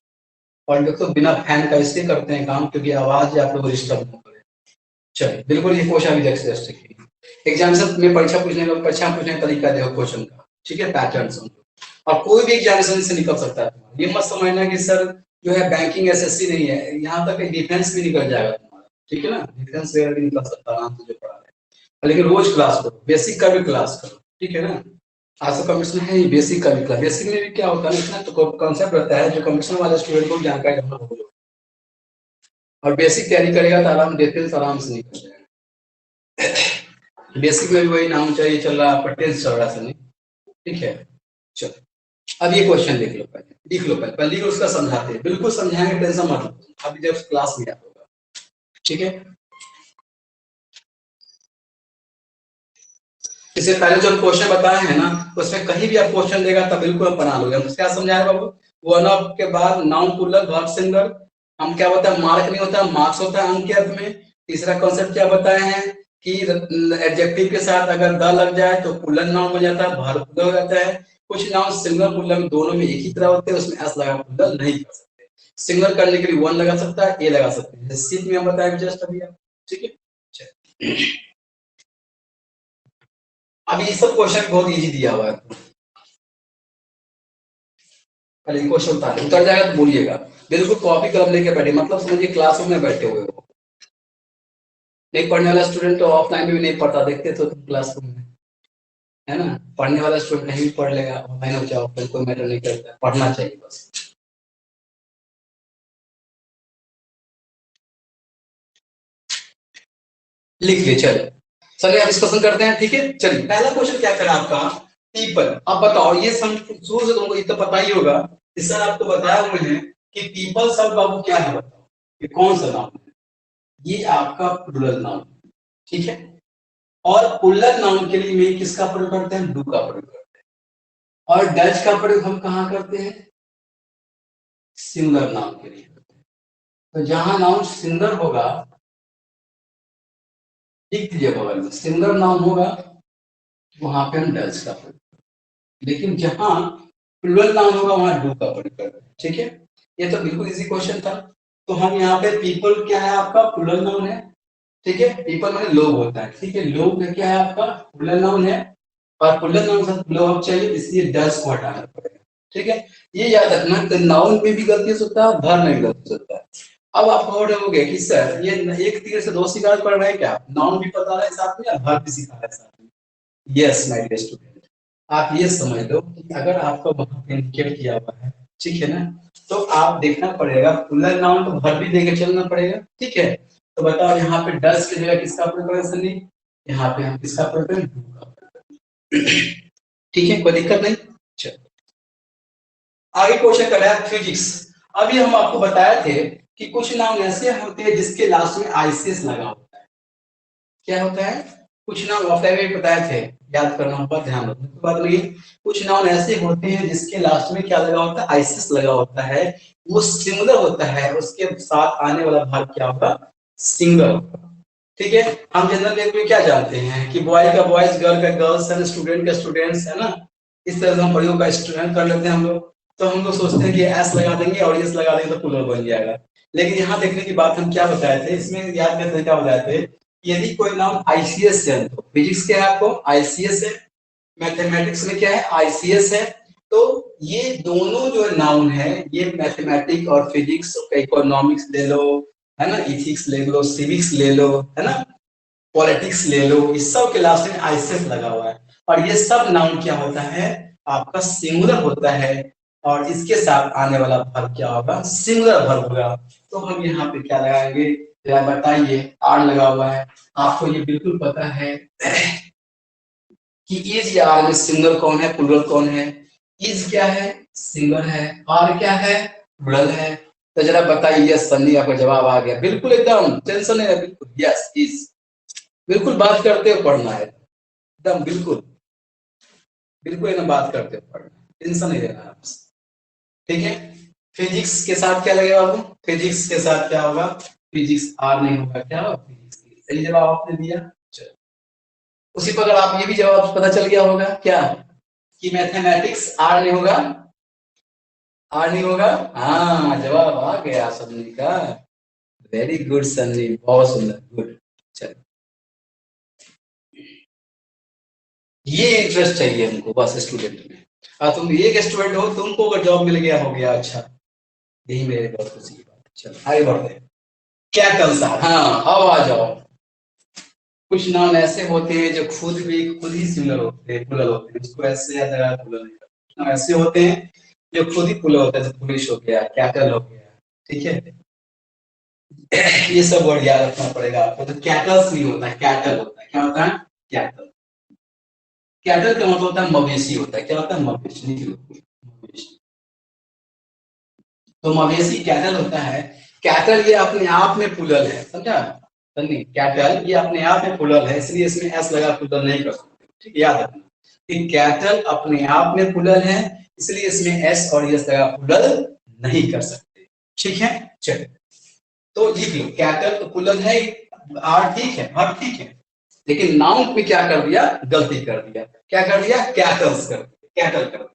और देखो बिना फैन का इसलिए करते हैं काम क्योंकि आवाज आप लोग डिस्टर्ब न करे। चलिए बिल्कुल ये क्वेश्चन भी देख एग्जामिनेशन में परीक्षा पूछने का तरीका देखो क्वेश्चन का, ठीक है पैटर्न समझो, और कोई भी एग्जामिनेशन से निकल सकता है, ये मत समझना कि सर जो है बैंकिंग एसएससी नहीं है, यहाँ तक डिफेंस भी निकल जाएगा तुम्हारा, ठीक है ना, डिफेंस वगैरह भी निकल सकता है आराम से जो पढ़ा है, लेकिन रोज क्लास करो, बेसिक का भी क्लास करो, ठीक है ना। आज तो कंपटीशन है ही, बेसिक का भी क्लास, बेसिक में भी क्या होता है इतना तो कॉन्सेप्ट रहता है जो कंपटीशन वाले स्टूडेंट को जानकारी रखना होगा, और बेसिक तैयारी करेगा तो आराम देते हैं, आराम से निकल जाएगा। बेसिक में भी वही नाम चाहिए चल रहा है, पटेल चल रहा है, ठीक है। चलो अब ये क्वेश्चन देख लो, पहले लिख लो, पहले लिख लो, उसका समझाते हैं, बिल्कुल समझाएंगे, टेंशन मत लो, अभी जब क्लास में याद होगा, ठीक है। इससे पहले जो क्वेश्चन बताए हैं ना, उसमें कहीं भी आप क्वेश्चन देगा तब बिल्कुल आप बना लोगे। हम क्या समझाए बाबू, वन ऑफ के बाद नाउन पुलर वर्ब सिंगल, हम क्या होता है मार्क नहीं होता मार्क्स होता है अंक के अर्थ में। तीसरा कॉन्सेप्ट क्या बताए हैं कि एडजेक्टिव के साथ अगर द लग जाए तो पुलर नाउन बन जाता है, वर्ब पुलर हो जाता है। कुछ नाउन सिंगल पुलर में दोनों में एक ही तरह होते हैं, उसमें एस लगा पुलर नहीं कर सकते। सिंगल करने के लिए वन लगा सकता है, ए लगा सकते हैं, सीट में हम बताए जस्ट अभी, ठीक है। अभी ये सब क्वेश्चन बहुत इजी दिया हुआ है, पहले क्वेश्चन उतर जाएगा तो बोलिएगा, बिल्कुल कॉपी कलम लेके बैठे, मतलब समझिए क्लासरूम में बैठे हुए हो। नहीं पढ़ने वाला स्टूडेंट तो ऑफलाइन में भी नहीं पढ़ता, देखते तो क्लासरूम में, है ना। पढ़ने वाला स्टूडेंट कहीं भी पढ़ लेगा, ऑनलाइन हो चाहे ऑफलाइन, कोई मैटर नहीं करता, पढ़ना चाहिए बस। लिख लिए, चलिए अब डिस्कशन करते हैं, ठीक है। चलिए पहला क्वेश्चन क्या करा आपका, पीपल। अब बताओ ये शुरू से तुमको ये तो पता ही होगा, इस सर आपको बताया हुए हैं कि पीपल शब्द बाबू क्या है, बताओ ये कौन सा नाम है, ये आपका प्लूरल नाउन, ठीक है। और प्लूरल नाउन के लिए में किसका प्रयोग करते हैं, डू का प्रयोग करते हैं, और डच का प्रयोग हम कहाँ करते हैं, सिंगुलर नाउन के लिए करते हैं। तो जहां नाउन सिंगुलर होगा लिख दीजिए बगल में, सिंगुलर नाउन होगा वहां पे हम डच का प्रयोग, लेकिन जहां प्लूरल नाउन होगा वहां डू का प्रयोग करते हैं, ठीक है। ये तो बिल्कुल इजी क्वेश्चन था। तो हम यहाँ पे पीपल क्या है आपका प्लूरल नाउन है, ठीक है, पीपल माने लोग होता है, ठीक है, लोग में क्या है आपका प्लूरल नाउन है, और प्लूरल नाउन से लोग चाहिए इसलिए डस को हटाना पड़ेगा, ठीक है। ये याद रखना कि नाउन में भी गलती हो सकता है, वर्ब में भी गलती हो सकता है। अब आप कहोगे कि सर ये एक तीर से दो शिकार पड़ रहे हैं क्या, नाउन भी पता है साथ में या वर्ब भी सिखा रहा है साथ में। यस माय डियर स्टूडेंट, आप ये समझ लो कि अगर आपका वहां पे इंडिकेट किया हुआ है, ठीक है ना, तो आप देखना पड़ेगा प्लूरल नाउन तो वर्ब भी देके चलना पड़ेगा, ठीक है। तो बताओ यहाँ पे डस की जगह किसका प्रयोग करें सनी, यहाँ पे हम किसका प्रयोग करें, डू का, ठीक है, कोई दिक्कत नहीं। चलो आगे क्वेश्चन कर रहे हैं फिजिक्स। अभी हम आपको बताए थे कि कुछ नाम ऐसे होते हैं जिसके लास्ट में आईसीएस लगा होता है, क्या होता है, कुछ नाम ऑफलाइन में बताए थे, याद करना होगा, ध्यान रखना कोई बात नहीं। कुछ नाम ऐसे होते हैं जिसके लास्ट में क्या लगा होता है, आईसीएस लगा होता है, वो सिंगुलर होता है, उसके साथ आने वाला भाग क्या होगा, सिंगल होगा, ठीक है। हम जनरल लैंग्वेज में क्या जानते हैं कि बॉय का बॉयज, गर्ल का गर्ल्स है, स्टूडेंट का स्टूडेंट्स, है ना, इस तरह से हम प्रयोग का स्टूडेंट कर लेते हैं हम लोग। तो हम लोग सोचते हैं कि एस लगा देंगे और एस लगा देंगे तो प्लूरल बन जाएगा, लेकिन यहाँ देखने की बात हम क्या बताए थे, इसमें याद करने तरीका बताए थे, यदि कोई नाम आईसीएस है, तो फिजिक्स क्या है आपको आईसीएस है, मैथमेटिक्स में क्या है आईसीएस है, तो ये दोनों जो नाउन है ये मैथमेटिक्स और फिजिक्स, इकोनॉमिक्स ले लो, है ना, इथिक्स ले लो, सिविक्स ले लो, है ना, पॉलिटिक्स ले लो, इस सब के लास्ट में आईसीएस लगा हुआ है, और ये सब नाउन क्या होता है आपका सिंगुलर होता है, और इसके साथ आने वाला वर्ब क्या होगा, सिंगुलर वर्ब होगा। तो हम यहाँ पे क्या लगाएंगे, जरा बताइए, आर लगा हुआ है, आपको ये बिल्कुल पता है कि इज या आर में सिंगल कौन है, प्लूरल कौन है? इज क्या है? सिंगल है। आर क्या है? प्लूरल है। तो जरा बताइए। यस सन्नी, आपका जवाब आ गया, बिल्कुल एकदम टेंशन नहीं है, बिल्कुल यस इज, बिल्कुल बात करते हो पढ़ना है एकदम, बिल्कुल बिल्कुल एकदम बात करते हो पढ़ना, टेंशन नहीं लेना आपसे, ठीक है। फिजिक्स के साथ क्या लगेगा बाबू? फिजिक्स के साथ क्या होगा? फिजिक्स आर नहीं होगा, क्या होगा? फिजिक्स। सही जवाब आपने दिया। चलो, उसी पर अगर आप ये भी जवाब पता चल गया होगा क्या, कि मैथमेटिक्स आर नहीं होगा, आर नहीं होगा। हाँ, जवाब आ गया सन्नी का, वेरी गुड सन्नी, बहुत सुंदर, गुड। चलो, ये इंटरेस्ट चाहिए हमको बस स्टूडेंट में। तुम एक स्टूडेंट हो, तुमको अगर जॉब मिल गया हो गया, अच्छा, यही मेरे बहुत खुशी की बात है। चलो आगे बढ़ते हैं। क्या कल सा, हाँ अब आ जाओ। कुछ नाम ऐसे होते हैं जो खुद ही सिमिलर होते हैं, प्लुरल होते हैं, उसको ऐसे याद लगा प्लुरल नहीं करते। कुछ नाम ऐसे होते हैं जो खुद ही प्लुरल होता है, जैसे पुलिस हो गया, कैटल हो गया, ठीक है। ये सब वर्ड याद रखना पड़ेगा आपको। तो कैटल्स नहीं होता है, कैटल होता है। क्या होता है? कैटल। कैटल का मतलब होता है मवेशी होता है। क्या होता है? मवेशी, मवेशी। तो मवेशी कैटल होता है। कैटल ये अपने आप में प्लुरल है, समझा? नहीं, कैटल ये अपने आप में प्लुरल है, इसलिए इसमें एस लगा प्लुरल नहीं कर सकते, ठीक है, याद रखना कि कैटल अपने आप में प्लुरल है, इसलिए इसमें एस और यस लगा प्लुरल नहीं कर सकते, ठीक है। चलिए, तो लिख लो, कैटल तो प्लुरल है, आर ठीक है, हर ठीक है, लेकिन नाउन में क्या कर दिया? गलती कर दिया। क्या कर दिया? कैटल्स कर दिया, कैटल कर दिया।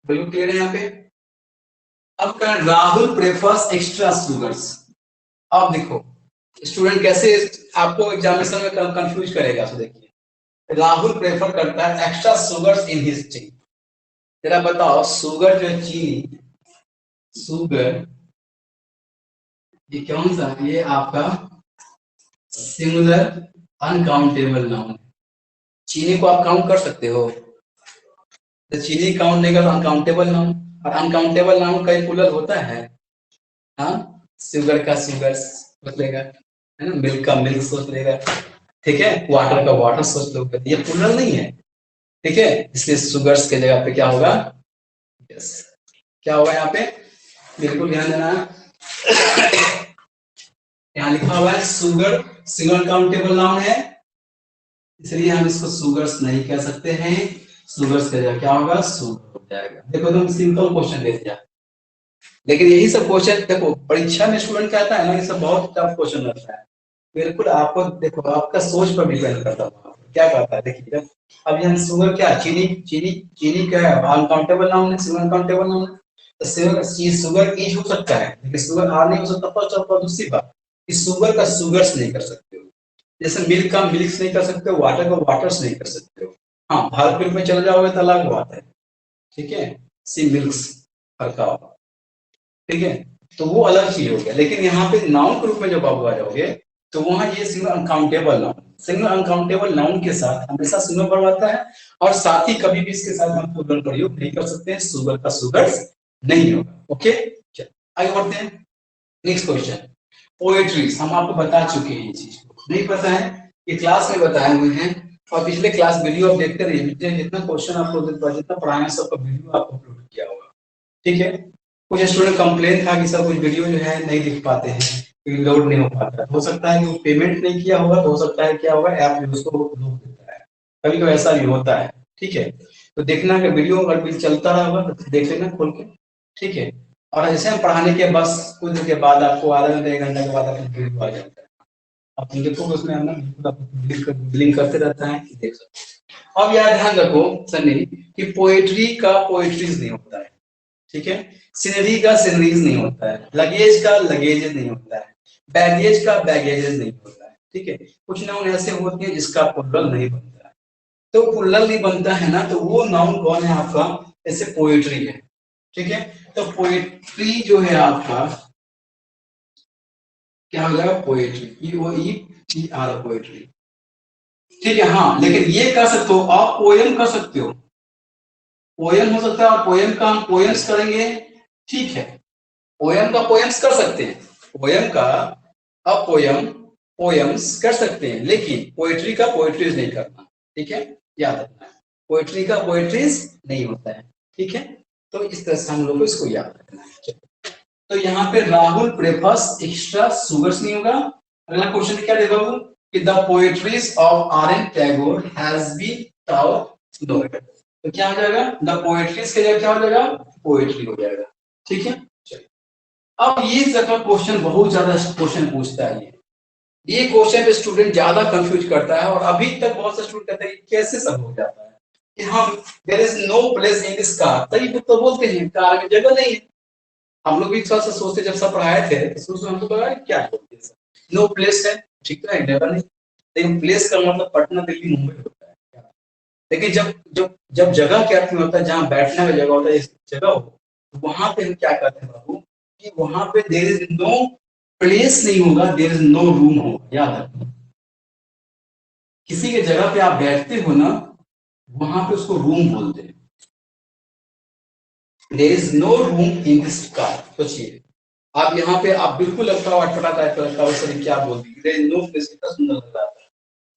बिल्कुल क्लियर है यहाँ पे। अब कर राहुल प्रेफर्स एक्स्ट्रा शुगर्स। अब देखो स्टूडेंट कैसे आपको एग्जामिनेशन में कंफ्यूज करेगा, तो देखिए, राहुल प्रेफर करता है extra sugars in his T. जरा बताओ, शुगर जो चीनी, शुगर ये कौन सा? ये आपका सिंगुलर अनकाउंटेबल नाउन है। चीनी को आप काउंट कर सकते हो? तो चीनी काउंट नहीं कर, अनकाउंटेबल नाउन, और अनकाउंटेबल नाउन का प्लुरल होता है। हाँ, शुगर का शुगर सोच लेगा, है ना, मिल्क का मिल्क सोच लेगा, ठीक है, वाटर का वाटर सोच लो, ये प्लुरल नहीं है, ठीक है, इसलिए शुगर्स के जगह पे क्या होगा? यस। क्या होगा यहाँ पे? बिल्कुल ध्यान देना। यहाँ लिखा हुआ है शुगर, सिंगल काउंटेबल नाउन है, इसलिए हम इसको शुगर्स नहीं कह सकते हैं। शुगर्स का जगह क्या होगा? शुगर हो जाएगा। देखो तुम सिंपल क्वेश्चन दे दिया, लेकिन यही सब क्वेश्चन देखो परीक्षा में स्टूडेंट कहता है ना, ये सब बहुत टफ क्वेश्चन रहता है। बिल्कुल आपको देखो, आपका सोच पर डिपेंड करता है क्या कहता है। देखिए, अब यहाँ शुगर क्या, चीनी, चीनी, चीनी क्या है? अनकाउंटेबल नाउन है, शुगर अनकाउंटेबल नाउन है। तो शुगर ईज हो सकता है, लेकिन शुगर आर नहीं हो सकता। पर दूसरी बात, इस शुगर का शुगर्स नहीं कर सकते हो, जैसे मिल्क का मिल्क्स नहीं कर सकते हो, वाटर का वाटर्स नहीं कर सकते हो। हाँ, भारत मिल्क में चले जाओगे तो अलग बात है, ठीक है, सी मिल्क्स का, ठीक है, तो वो अलग चीज हो गया। लेकिन यहाँ पे नाउन के रूप में जब आप आ जाओगे, तो वहां ये single uncountable noun, single uncountable noun के साथ हमेशा सिंगल वर्ब आता है, और साथ ही कभी भी इसके साथ हम प्लुरल प्रयोग नहीं कर सकते हैं, शुगर का शुगर्स नहीं होगा। ओके, चलो आगे बढ़ते हैं। Next question, poetries. हम आपको बता चुके हैं, ये चीज को नहीं पता है, ये क्लास में बताए हुए हैं, और पिछले क्लास वीडियो आप देखते रहिए, जितना क्वेश्चन आपको जितना पढ़ाया सबका वीडियो आपको अपलोड किया होगा, ठीक है। कुछ स्टूडेंट कंप्लेन था कि सर कुछ वीडियो जो है नहीं दिख पाते हैं, क्योंकि लोड नहीं हो पाता। हो सकता है कि वो पेमेंट नहीं किया होगा, तो हो सकता है क्या होगा, ऐप जो उसको रोक देता है, कभी कभी ऐसा भी होता है, ठीक है। तो देखना कि वीडियो अगर भी चलता रहा होगा तो देख लेना खोल के, ठीक है। और जैसे हम पढ़ाने के बस कुछ देर के बाद आपको आधा घंटा 1 घंटा के बाद आपको वीडियो आ जाता है, आप देखो उसमें हम ना बिलिंग करते रहता है, देख सकते हैं। अब यार ध्यान रखो सनी, कि पोएट्री का पोएट्रीज नहीं होता है, ठीक है, सीनरी का सीनरीज नहीं होता है, लगेज का लगेजेस नहीं होता है, बैगेज का बैगेजेस नहीं होता है, ठीक है। कुछ नाउन ऐसे होते हैं जिसका प्लुरल नहीं बनता है, तो प्लुरल नहीं बनता है ना, तो वो नाउन कौन है आपका? जैसे पोएट्री है, ठीक है। तो पोएट्री जो है आपका क्या हो जाएगा? पोएट्री, POETR, पोएट्री, ठीक है। हाँ, लेकिन ये कर सकते हो आप, पोएम कर सकते हो, पोयम हो सकता है, और पोयम का हम पोयम्स करेंगे, ठीक है, पोयम का पोयम्स कर सकते हैं, पोयम का अब पोयम्स कर सकते हैं, लेकिन पोएट्री का पोएट्रीज नहीं करना, ठीक है, याद रखना है, पोएट्री का पोएट्रीज नहीं होता है, ठीक है, तो इस तरह से हम लोग को इसको याद रखना है। तो यहाँ पे राहुल प्रेफर्स एक्स्ट्रा सुगर्स नहीं होगा। अगला क्वेश्चन क्या देगा वो कि the poetries of R N. Tagore has been taught no, तो क्या हो जाएगा, द पोएट्रीज के जगह क्या हो जाएगा, पोएट्री हो जाएगा, ठीक है। अब ये जगह क्वेश्चन बहुत ज्यादा क्वेश्चन पूछता है, ये क्वेश्चन पे स्टूडेंट ज्यादा कंफ्यूज करता है, और अभी तक बहुत से स्टूडेंट कहते हैं कि कैसे सब हो जाता है कि हम there is no place in this car, तभी तो बोलते हैं कार में जगह नहीं है। हम लोग भी थोड़ा सा सोचते जब सब पढ़ाए थे तो शुरू से हमको लगा क्या बोलते हैं, नो प्लेस है, ठीक है, जगह नहीं, लेकिन प्लेस का मतलब पटना दिल्ली मुंबई होता है, लेकिन जब जब जब जगह क्या होता है, जहाँ बैठने का जगह होता है, जगह हो, वहां पे हम क्या करते हैं बाबू कि वहां पे देयर इज नो प्लेस नहीं होगा, देयर इज नो रूम होगा, याद रखना, किसी के जगह पे आप बैठते हो ना, वहां पे उसको रूम बोलते हैं, there is no room in this car. सोचिए आप यहाँ पे आप बिल्कुल लगता हो अटपटा टाइप का लगता हो, सर क्या बोलती है, देयर इज नो प्लेस, कितना सुंदर लग रहा है,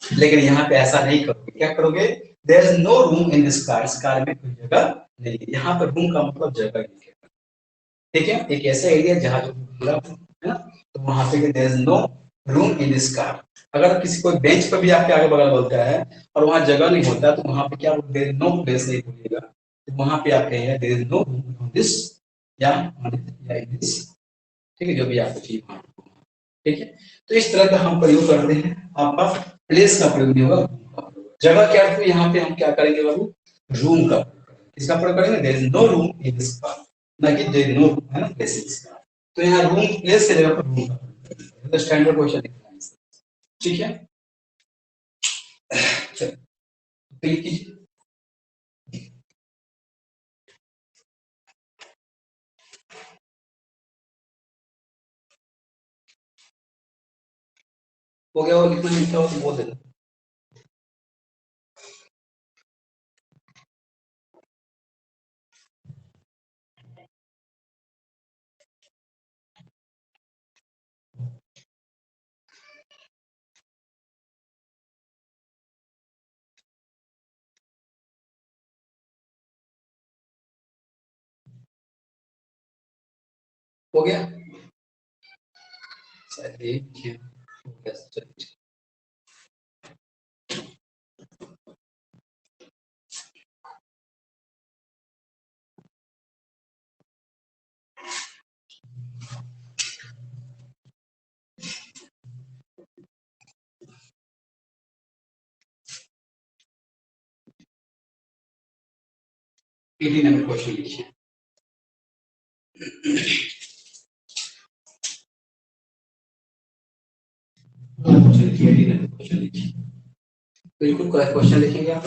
लेकिन यहाँ पे ऐसा नहीं करोगे, क्या करोगे, there is no room in this car, इस कार में कोई जगह नहीं है, यहाँ पर रूम का मतलब जगह ही है, ठीक है, एक ऐसा एरिया जहाँ जो खुला है ना, तो वहां पे there is no room in this car. अगर किसी कोई बेंच पर भी आपके आगे बगल बोलता है और वहां जगह नहीं होता, तो वहां पे क्या देयर इज नो प्लेस नहीं बोलिएगा, तो वहां पे आप कहिएगा there is no room in this या इन दिस, ठीक है, जो भी आपको चाहिए वहां, ठीक है। तो इस तरह का हम प्रयोग करते हैं, आपका प्लेस का प्रयोग नहीं होगा, जगह क्या है, यहाँ पे हम क्या करेंगे बाबू, रूम का, किसका प्रयोग करेंगे, there is no room in this car, ना कि देयर इज नो रूम है ना प्लेसेस का, तो यहाँ रूम प्लेस की जगह पर रूम का, तो स्टैंडर्ड क्वेश्चन लिखना है, ठीक है। चलो फिर कीजिए, हो गया, और लिखना लिखा हो तो बोल देना। हो गया, चलिए हो गया, चलिए 18 नंबर क्वेश्चन लिखिए। क्वेश्चन लिखिए, 18 नंबर क्वेश्चन लिखिए, बिल्कुल क्वेश्चन लिखेंगे आप,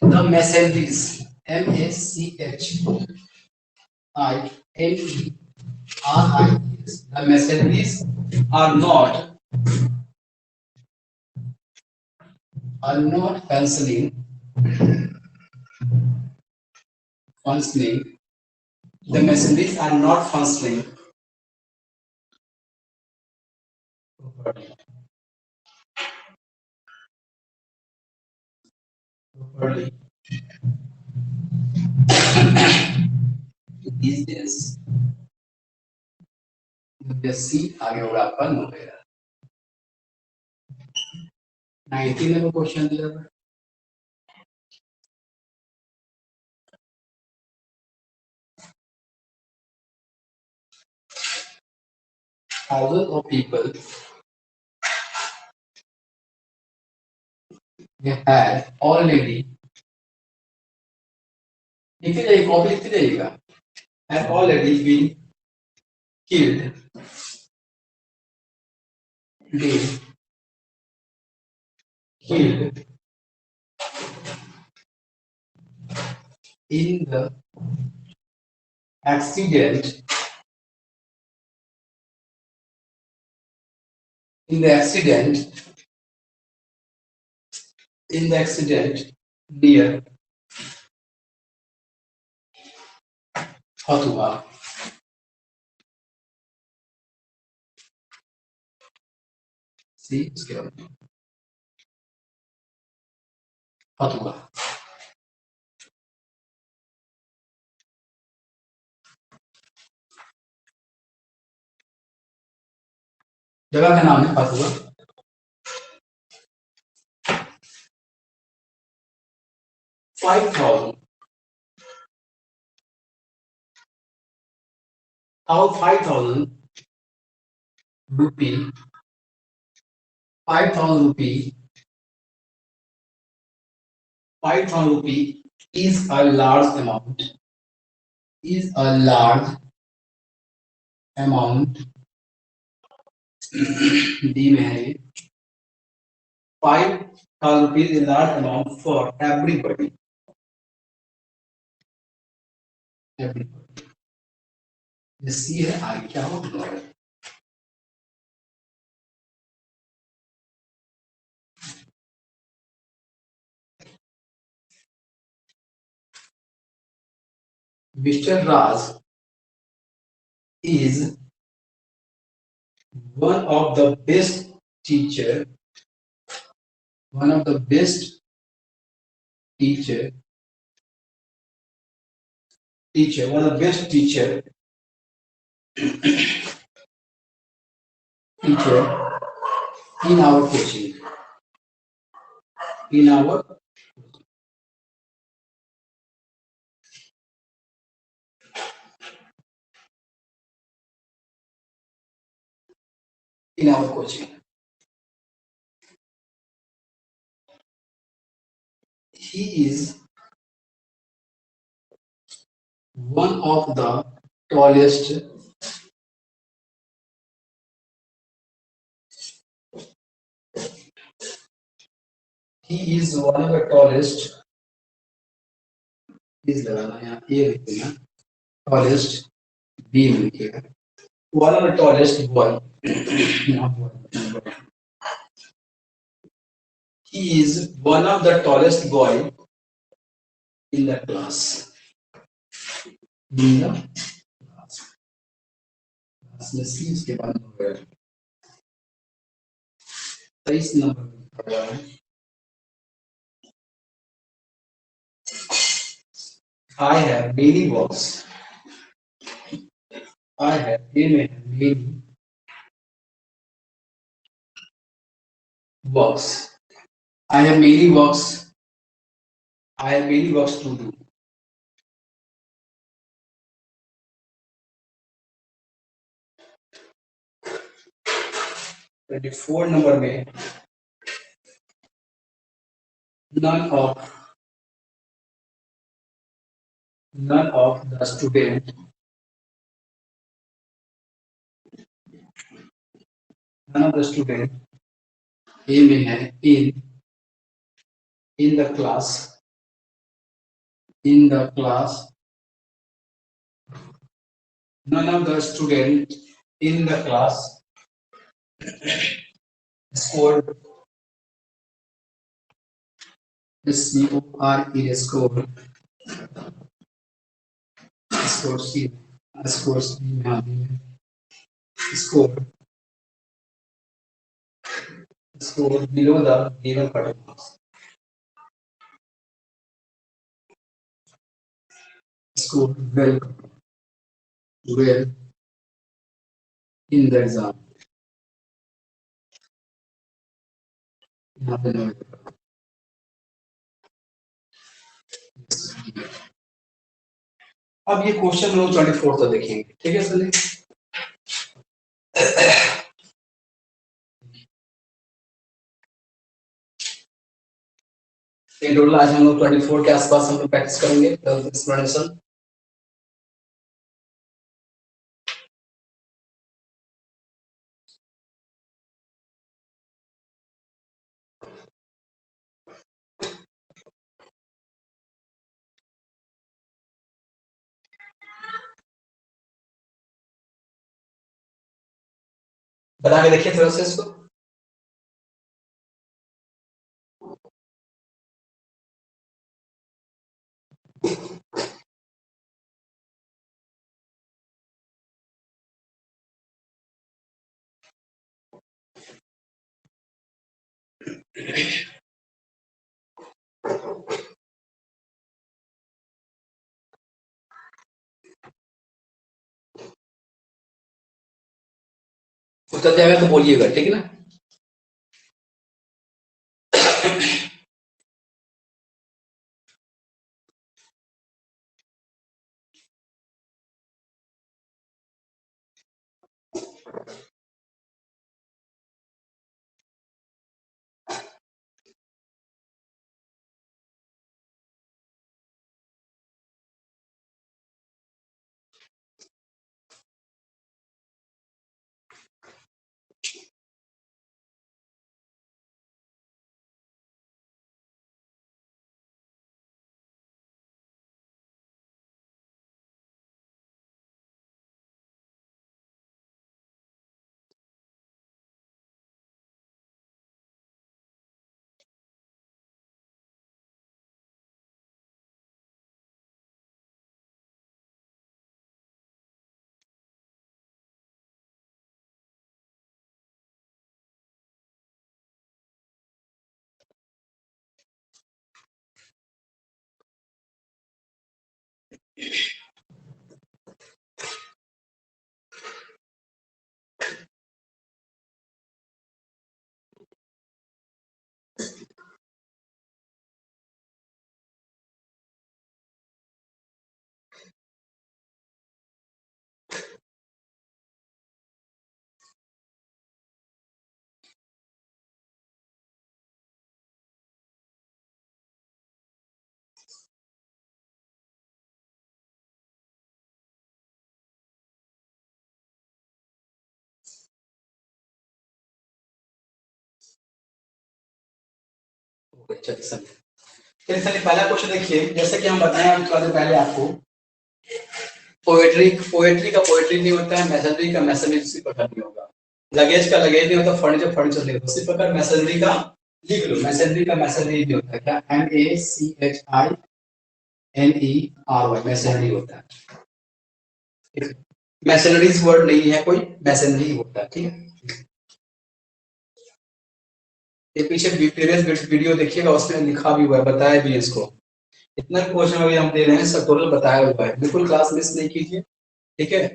the मैसेंजरीज, MACHIMERIES, the mercenaries are not functioning, the mercenaries are not functioning properly these days, सी आगे होगा आपका 19 नंबर क्वेश्चन दिया हुआ है। Thousands of people had already, लिखते जाइए, कॉपी लिखते जाइएगा, had already been killed, dead, killed in the accident, in the accident near Hatua. See, इसके बाद Hatua. जगह का नाम है Hatua. 5,000. How 5,000 rupee? 5,000 rupee. 5,000 rupee is a large amount. Is a large amount. D में है 5,000 rupees is a large amount for everybody. Everybody. ये C है I क्या होगा? Mr. Raj is one of the best teacher. One of the best teacher. One of the best teacher in our coaching. In our coaching. He is one of the tallest is लगाना यहाँ A लिखना tallest B लिखेगा one of the tallest boy. He is one of the tallest boy in the class. In the class. में C उसके बाद number 23 number I have many books. I have many works. I have many works. I have many works to do. 24 number में none of the student A में है in the class none of the student in the class scored SCORE score below the given cut-off marks. Score well in the exam. अब ये क्वेश्चन नंबर 24 तो देखेंगे ठीक है सर टोटल आज हम लोग 24 के आसपास हम लोग प्रैक्टिस करेंगे एक्सप्लेनेशन बना के देखिए थोड़ा सा इसको उत्तर जाएगा तो बोलिएगा, ठीक है ना। चलिए चलिए पहला क्वेश्चन देखिए, जैसे कि हम बताएं हम थोड़ा देर पहले आपको, पोएट्री का पोएट्री नहीं होता है, मैसनरी का मैसनरी उसी प्रकार नहीं होगा, लगेज का लगेज नहीं होता, फर्नीचर फर्नीचर नहीं होता, उसी प्रकार मैसनरी का लिख लो, मैसनरी का मैसनरी नहीं होता, क्या MACHINERY मैसनरी होता है, मैसनरीज वर्ड नहीं है कोई, मैसनरी होता है, ठीक है। ये पीछे प्रीवियस वीडियो देखिएगा, उसमें लिखा भी हुआ है, बताया भी है इसको, इतना क्वेश्चन अभी हम दे रहे हैं सब टोटल बताया हुआ है, बिल्कुल क्लास मिस नहीं कीजिए, ठीक है।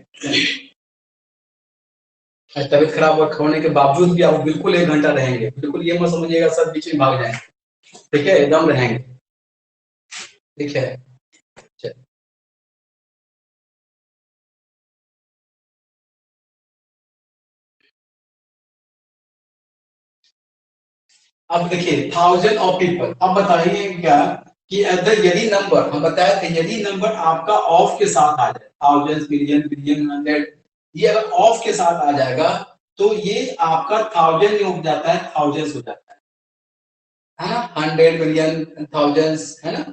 तबीयत खराब होने के बावजूद भी आप बिल्कुल 1 घंटा रहेंगे, बिल्कुल ये मत समझिएगा सब बीच में भाग जाएंगे, ठीक है, एकदम रहेंगे, ठीक है। अब देखिए 1000 ऑफ पीपल, अब बताइए क्या कि अगर यदि नंबर हम बताए थे, यदि नंबर आपका ऑफ के साथ आ जाए, थाउजेंड मिलियन बिलियन 100, ये अगर ऑफ के साथ आ जाएगा तो ये आपका 1000 हो जाता है, थाउजेंड्स हो जाता है ना, 100 मिलियन थाउजेंड्स, है ना,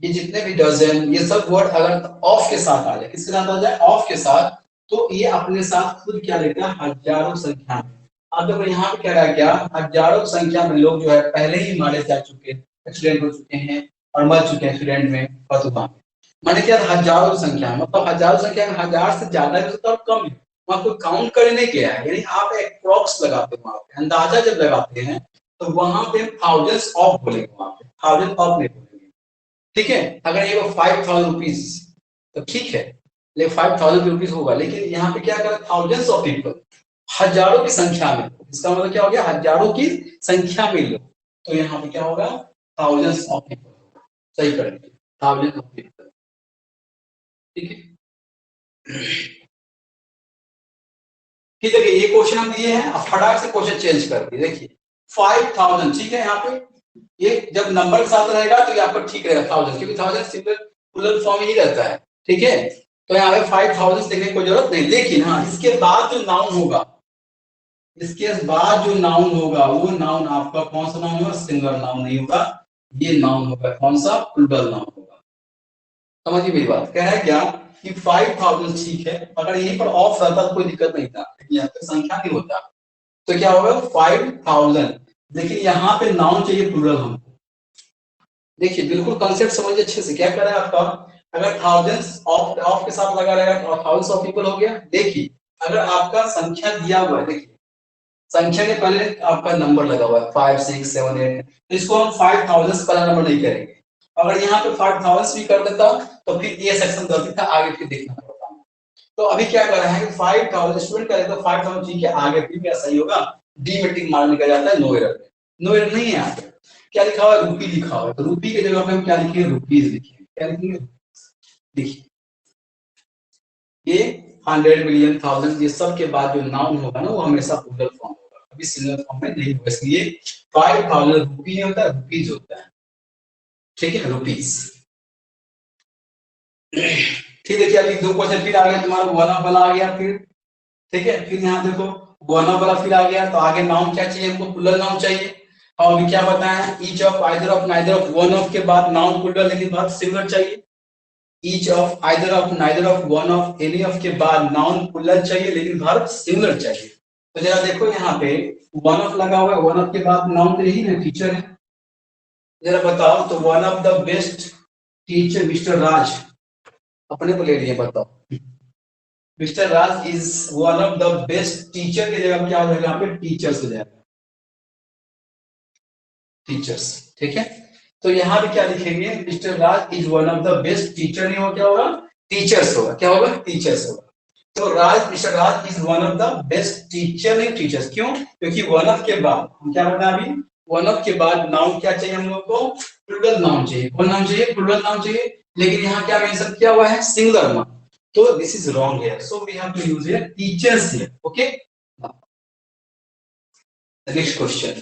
ये जितने भी डजन, ये सब वर्ड अगर ऑफ के साथ आ जाए, किसके साथ आ जाए, ऑफ के साथ, तो ये अपने साथ खुद क्या लेता है, हजारों संख्या में। अब देखो यहाँ पे कह रहा है क्या, हजारों संख्या में लोग जो है पहले ही मारे जा चुके, एक्सीडेंट हो चुके हैं और मर चुके हैं एक्सीडेंट में, फतुहा मैंने क्या, हजारों संख्या, मतलब हजारों संख्या में 1000 से ज्यादा भी तो कम है, वहां कोई काउंट करने गया है, यानी आप एक अप्रॉक्स लगाते हो, वहां पे अंदाजा जब लगाते हैं तो वहां पे थाउजेंड्स ऑफ बोलेंगे, वहां पे थाउजेंड ऑफ नहीं बोलेंगे, ठीक है। अगर ये 5000 रुपीज तो ठीक है, लेकिन 5000 रुपीज होगा, लेकिन यहाँ पे क्या करें, थाउजेंड्स ऑफ पीपल, हजारों की संख्या में, इसका मतलब क्या हो गया, हजारों की संख्या में लोग, तो यहाँ पे क्या होगा, थाउजेंड्स ऑफ पीपल, सही करेंगे, थाउजेंड ऑफ पीपल, ठीक है। ठीक है, ये क्वेश्चन हम दिए हैं, अब फटाक से क्वेश्चन चेंज कर दिए, देखिए 5000, ठीक है, यहाँ पे ये जब नंबर के साथ रहेगा तो ये आपका ठीक रहेगा 1000, क्योंकि 1000 सिंपल प्लूरल फॉर्म ही रहता है, ठीक है, तो यहाँ पे 5000 देखने की कोई जरूरत नहीं, लेकिन हाँ इसके बाद जो नाउन होगा, इसके बाद जो नाउन होगा वो नाउन आपका कौन सा नाउन होगा, सिंगल नाउन नहीं होगा, ये नाउन होगा कौन सा, प्लूरल नाउन होगा, समझिए मेरी बात, कह है क्या कि 5000 ठीक है, अगर यहीं पर ऑफ रहता तो कोई दिक्कत नहीं था, यहाँ पे संख्या नहीं होता, तो क्या होगा 5000, लेकिन यहाँ पे नाउन चाहिए प्लूरल हमको, देखिए बिल्कुल कॉन्सेप्ट समझिए अच्छे से, क्या कर रहा है आपका, अगर थाउजेंड्स ऑफ ऑफ के साथ लगा रहेगा तो थाउजेंड्स ऑफ पीपल हो गया, देखिए अगर आपका संख्या दिया हुआ है, देखिए संख्या के पहले आपका नंबर लगा हुआ है 5 6 7 8, तो इसको हम 5000 से पहला नंबर नहीं करेंगे। अगर यहाँ पे 5000 भी कर देता तो फिर ये सेक्शन गलती था, आगे फिर देखना पड़ता। तो अभी क्या कर रहे हैं कि 5000 स्टूडेंट करे तो 5000 ठीक है, आगे फिर क्या सही होगा, डी में टिक मारने का जाता है, नो एरर। नो एरर नहीं है यहाँ पे, क्या लिखा हुआ है, रुपी लिखा हुआ है, तो रुपी की जगह पे हम क्या लिखिए, रुपीज लिखिए। क्या लिखेंगे, देखिए ये 100 मिलियन थाउजेंड ये सब के बाद जो नाउन होगा ना वो हमेशा प्लूरल फॉर्म होगा, कभी सिंगुलर फॉर्म में नहीं होगा। इसलिए 5000 रुपी नहीं होता, रुपीज होता है। ठीक है, रुपीज। ठीक है, क्या अभी दो क्वेश्चन फिर आ गया तुम्हारा, वन ऑफ वाला आ गया फिर। ठीक है, फिर यहाँ देखो वन ऑफ वाला फिर आ गया, तो आगे नाउन क्या चाहिए हमको, प्लूरल नाउन चाहिए। और अभी क्या बताया, each of either of neither of, one of के बाद नाउन प्लूरल लेकिन वर्ब सिंगुलर चाहिए। Each of either of neither of one of any of के बाद नाउन प्लूरल चाहिए लेकिन वर्ब सिंगुलर चाहिए। तो जरा देखो यहाँ पे वन ऑफ लगा हुआ है, वन ऑफ के बाद नाउन तो यही है, टीचर है। जरा बताओ, तो one of the best teacher mister Raj, अपने को ले लिए, बताओ mister Raj is one of the best teacher की जगह क्या हो जाएगा, यहाँ पे टीचर्स हो जाएगा, टीचर्स। ठीक है, तो यहाँ पे क्या लिखेंगे, mister Raj is one of the best teacher, नहीं हो क्या होगा, टीचर्स होगा, क्या होगा, टीचर्स होगा। तो Raj, mister Raj is one of the best teacher, नहीं टीचर्स, क्यों, क्योंकि वन ऑफ के बाद हम क्या बताया अभी, वन ऑफ के बाद नाउन क्या चाहिए हम लोग को, प्लूरल नाउन चाहिए। कौन नाउन चाहिए, प्लूरल नाउन चाहिए, लेकिन यहाँ क्या मेंशन किया हुआ है, सिंगुलर नाउन, तो this is wrong here, so we have to use here teachers here. Okay, next question,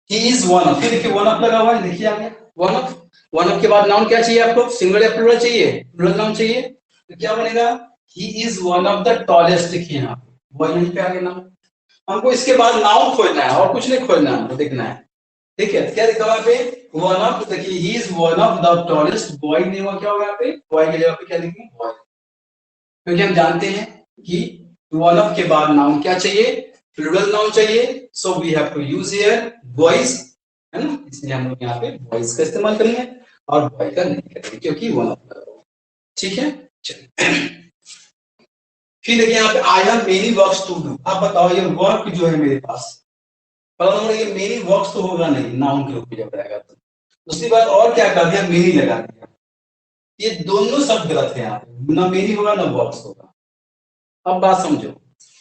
he is one of, देखिए वन ऑफ लगा हुआ है, देखिए आगे वन ऑफ, वन ऑफ के बाद नाउन क्या चाहिए आपको, सिंगुलर या प्लूरल चाहिए, प्लूरल नाउन चाहिए, तो क्या बनेगा, ही is one of the tallest, देखिए यहाँ वो यहीं पे आगे नाउन, हमको इसके बाद नाउन खोजना है और कुछ नहीं खोजना है, हमको देखना है। ठीक है, क्या लिखा हुआ पे, वन ऑफ, देखिए ही is one of the tallest boy, नहीं हुआ, क्या होगा यहाँ पे, बॉय की जगह पे क्या लिखेंगे, बॉय, क्योंकि हम जानते हैं कि वन ऑफ के बाद नाउन क्या चाहिए, प्लूरल नाउन चाहिए, so we have to use here boys, है ना, इसलिए हम लोग यहाँ पे बॉयज का इस्तेमाल करेंगे और बॉय का नहीं करेंगे क्योंकि वन ऑफ। ठीक है, चलिए फिर देखिए यहाँ पे I have many works to do, आप बताओ ये वर्क जो है मेरे पास, पहला नंबर ये मेनी वर्क्स तो होगा नहीं, नाउन के रूप में जब रहेगा तो। दूसरी बात और क्या कर दिया, मेनी लगा दिया, ये दोनों सब गलत है यहाँ पे, ना मेनी होगा ना वर्क्स होगा। अब बात समझो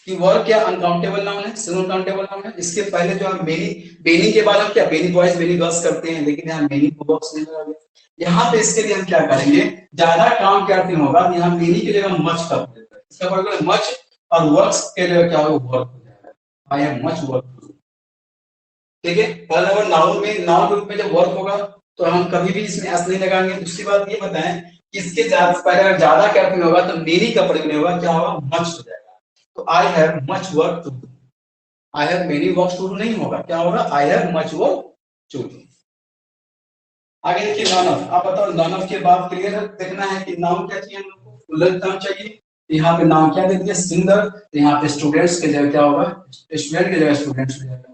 कि वर्क क्या अनकाउंटेबल नाउन है, सिंगल काउंटेबल नाउन है, इसके पहले जो हम मेनी, मेनी के बाद हम क्या मेनी बॉयज मेनी गर्ल्स करते हैं, लेकिन यहाँ मेनी वर्क्स नहीं लगा दिया। यहाँ पे इसके लिए हम क्या करेंगे, ज्यादा काम क्या होगा, यहाँ मेनी की जगह मच कर देते हैं, इसका मतलब मच, और वर्क्स के लिए क्या होगा, वर्क हो जाएगा, आई हैव मच वर्क। ठीक है, पहला नंबर नाउन में, नाउन रूप में जब वर्क होगा तो हम कभी भी इसमें एस नहीं लगाएंगे। दूसरी बात ये बताएं कि इसके पहले अगर ज्यादा क्या होगा तो मेनी का प्रयोग नहीं होगा, क्या होगा, मच हो जाएगा। तो I have much work to do, I have many work to do नहीं होगा, क्या होगा, I have much work to do. आगे देखिए नॉन ऑफ, आप बताओ नॉन ऑफ के बाद क्लियर देखना है कि नाउन क्या चाहिए हम लोग को, प्लूरल नाउन चाहिए, यहाँ पे नाउन क्या दे दिया, सिंगुलर, तो यहाँ पे स्टूडेंट्स के जगह क्या होगा, स्टूडेंट की जगह स्टूडेंट्स हो जाएगा,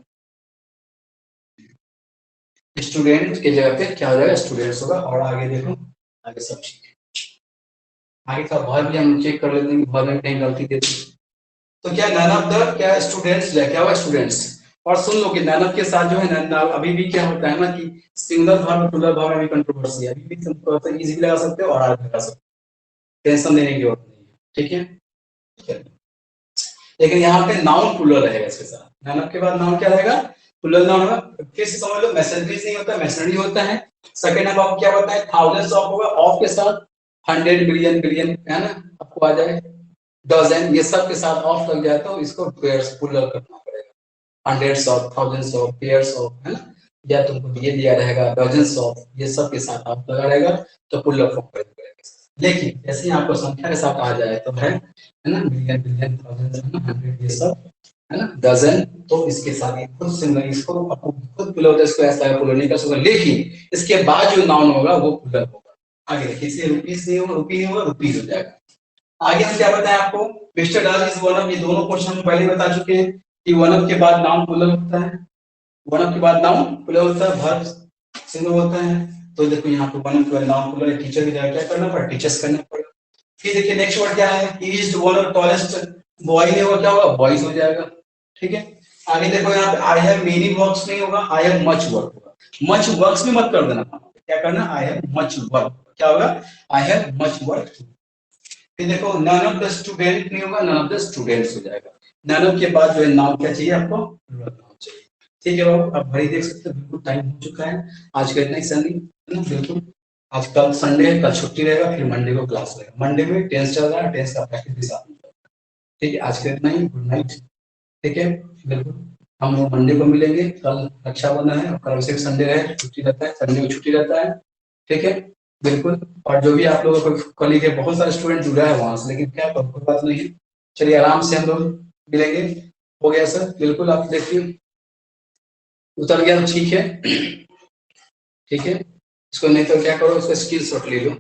स्टूडेंट की जगह पे क्या हो जाएगा, स्टूडेंट्स होगा। और आगे देखो, आगे सब ठीक है, आगे का वर्ब भी हम चेक कर लेते हैं, वर्ब में कहीं गलती देते हैं। तो क्या नन ऑफ द, क्या स्टूडेंट्स, क्या हुआ, स्टूडेंट्स। और सुन लो कि नन ऑफ के साथ जो है ना, अभी भी क्या होता है ना कि सिंगुलर वर्ब प्लूरल वर्ब में भी कंट्रोवर्सी है, अभी भी तुम थोड़ा इजीली लगा सकते हो और आगे लगा सकते हो, टेंशन लेने की जरूरत नहीं है। ठीक है, लेकिन यहाँ पे नाउन प्लूरल रहेगा इसके साथ, नन ऑफ के बाद नाउन क्या रहेगा, प्लूरल नाउन होगा। फिर से समझ लो, मैसेजरीज नहीं होता, मैसेजरी होता है। सेकंड अब आपको क्या बताएं, थाउजेंड्स ऑफ होगा, ऑफ के साथ 100 मिलियन बिलियन, है ना, आपको आ जाए डजन, ये सब के साथ ऑफ लग जाए तो इसको पेयर्स प्लूरल करना पड़ेगा, hundreds of, thousands of, pairs of, है ना, या तुमको ये दिया रहेगा डजन्स ऑफ, ये सब के साथ ऑफ लगा रहेगा तो प्लूरल फॉर्म करेंगे। लेकिन जैसे ही आपको संख्या के साथ आ जाए तो है ना, मिलियन बिलियन थाउजेंड, हंड्रेड, ये सब है ना, डजन, तो इसके साथ खुद सिंगल, इसको खुद प्लूरल होता है, इसको ऐसा प्लूरल नहीं कर सकते, लेकिन इसके बाद जो नाउन होगा वो प्लूरल होगा। आगे देखिए, इसे रुपीस नहीं होगा, रुपी नहीं होगा, रुपीज हो जाएगा। आगे हम क्या बताएं आपको, mister dog is one of, ये दोनों क्वेश्चन हम पहले बता चुके हैं कि वन ऑफ के बाद नाउन प्लूरल होता है, वन ऑफ के बाद नाउन प्लूरल होता है, वर्ब सिंगल होता है। तो देखो यहाँ पे वन ऑफ के बाद नाउन प्लूरल, टीचर की जगह क्या करना पड़ेगा, टीचर्स करना पड़ेगा। फिर देखिए नेक्स्ट वर्ड क्या है, ही is one of tallest boy, नहीं होगा, क्या होगा, बॉयज हो जाएगा। ठीक है। आगे देखो यहाँ पे आई हैव मेनी वर्क्स नहीं होगा, आई हैव मच वर्क होगा। मच वर्क्स में मत कर देना, क्या करना, आई हैव मच वर्क, क्या होगा, आई हैव मच वर्क। फिर देखो नन ऑफ द स्टूडेंट नहीं होगा, नन ऑफ द स्टूडेंट्स हो जाएगा। नन ऑफ के बाद जो है नाउन क्या चाहिए आपको, नाउन चाहिए। ठीक है बाबू, अब घड़ी देख सकते हो, बिल्कुल टाइम हो चुका है। आज का इतना ही सनी, बिल्कुल। आज कल संडे है, कल छुट्टी रहेगा, फिर मंडे को क्लास रहेगा। मंडे में टेंस चल रहा है, टेंस का प्रैक्टिस भी साथ में। ठीक है, आज का इतना ही, गुड नाइट। ठीक है, बिल्कुल। हम लोग मंडे को मिलेंगे, कल रक्षाबंधन है और कल से संडे है, छुट्टी रहता है, संडे को छुट्टी रहता है। ठीक है, बिल्कुल। और जो भी आप लोगों को कॉलेज के बहुत सारे स्टूडेंट जुड़ा है वहां से, लेकिन क्या कोई बात नहीं है, चलिए आराम से हम लोग मिलेंगे। हो गया सर, बिल्कुल। आप देखिए उतर गया तो ठीक है, ठीक है। इसको नहीं तो क्या करो, उसका स्क्रीन शॉट ले लो।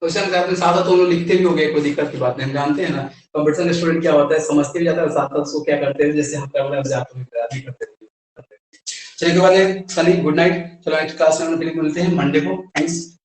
तो इसे हम अपने साथ साथ दोनों लिखते भी हो गए, कोई दिक्कत की बात नहीं, हम जानते हैं ना कंपटीशन स्टूडेंट क्या होता है, समझते भी जाता है, साथ साथ उसको क्या करते हैं, जैसे हम कर रहे हैं आप भी करते हैं। चलिए के बाद सनी, गुड नाइट। चलो नेक्स्ट क्लास में हम मिलते हैं मंडे को। थैंक्स।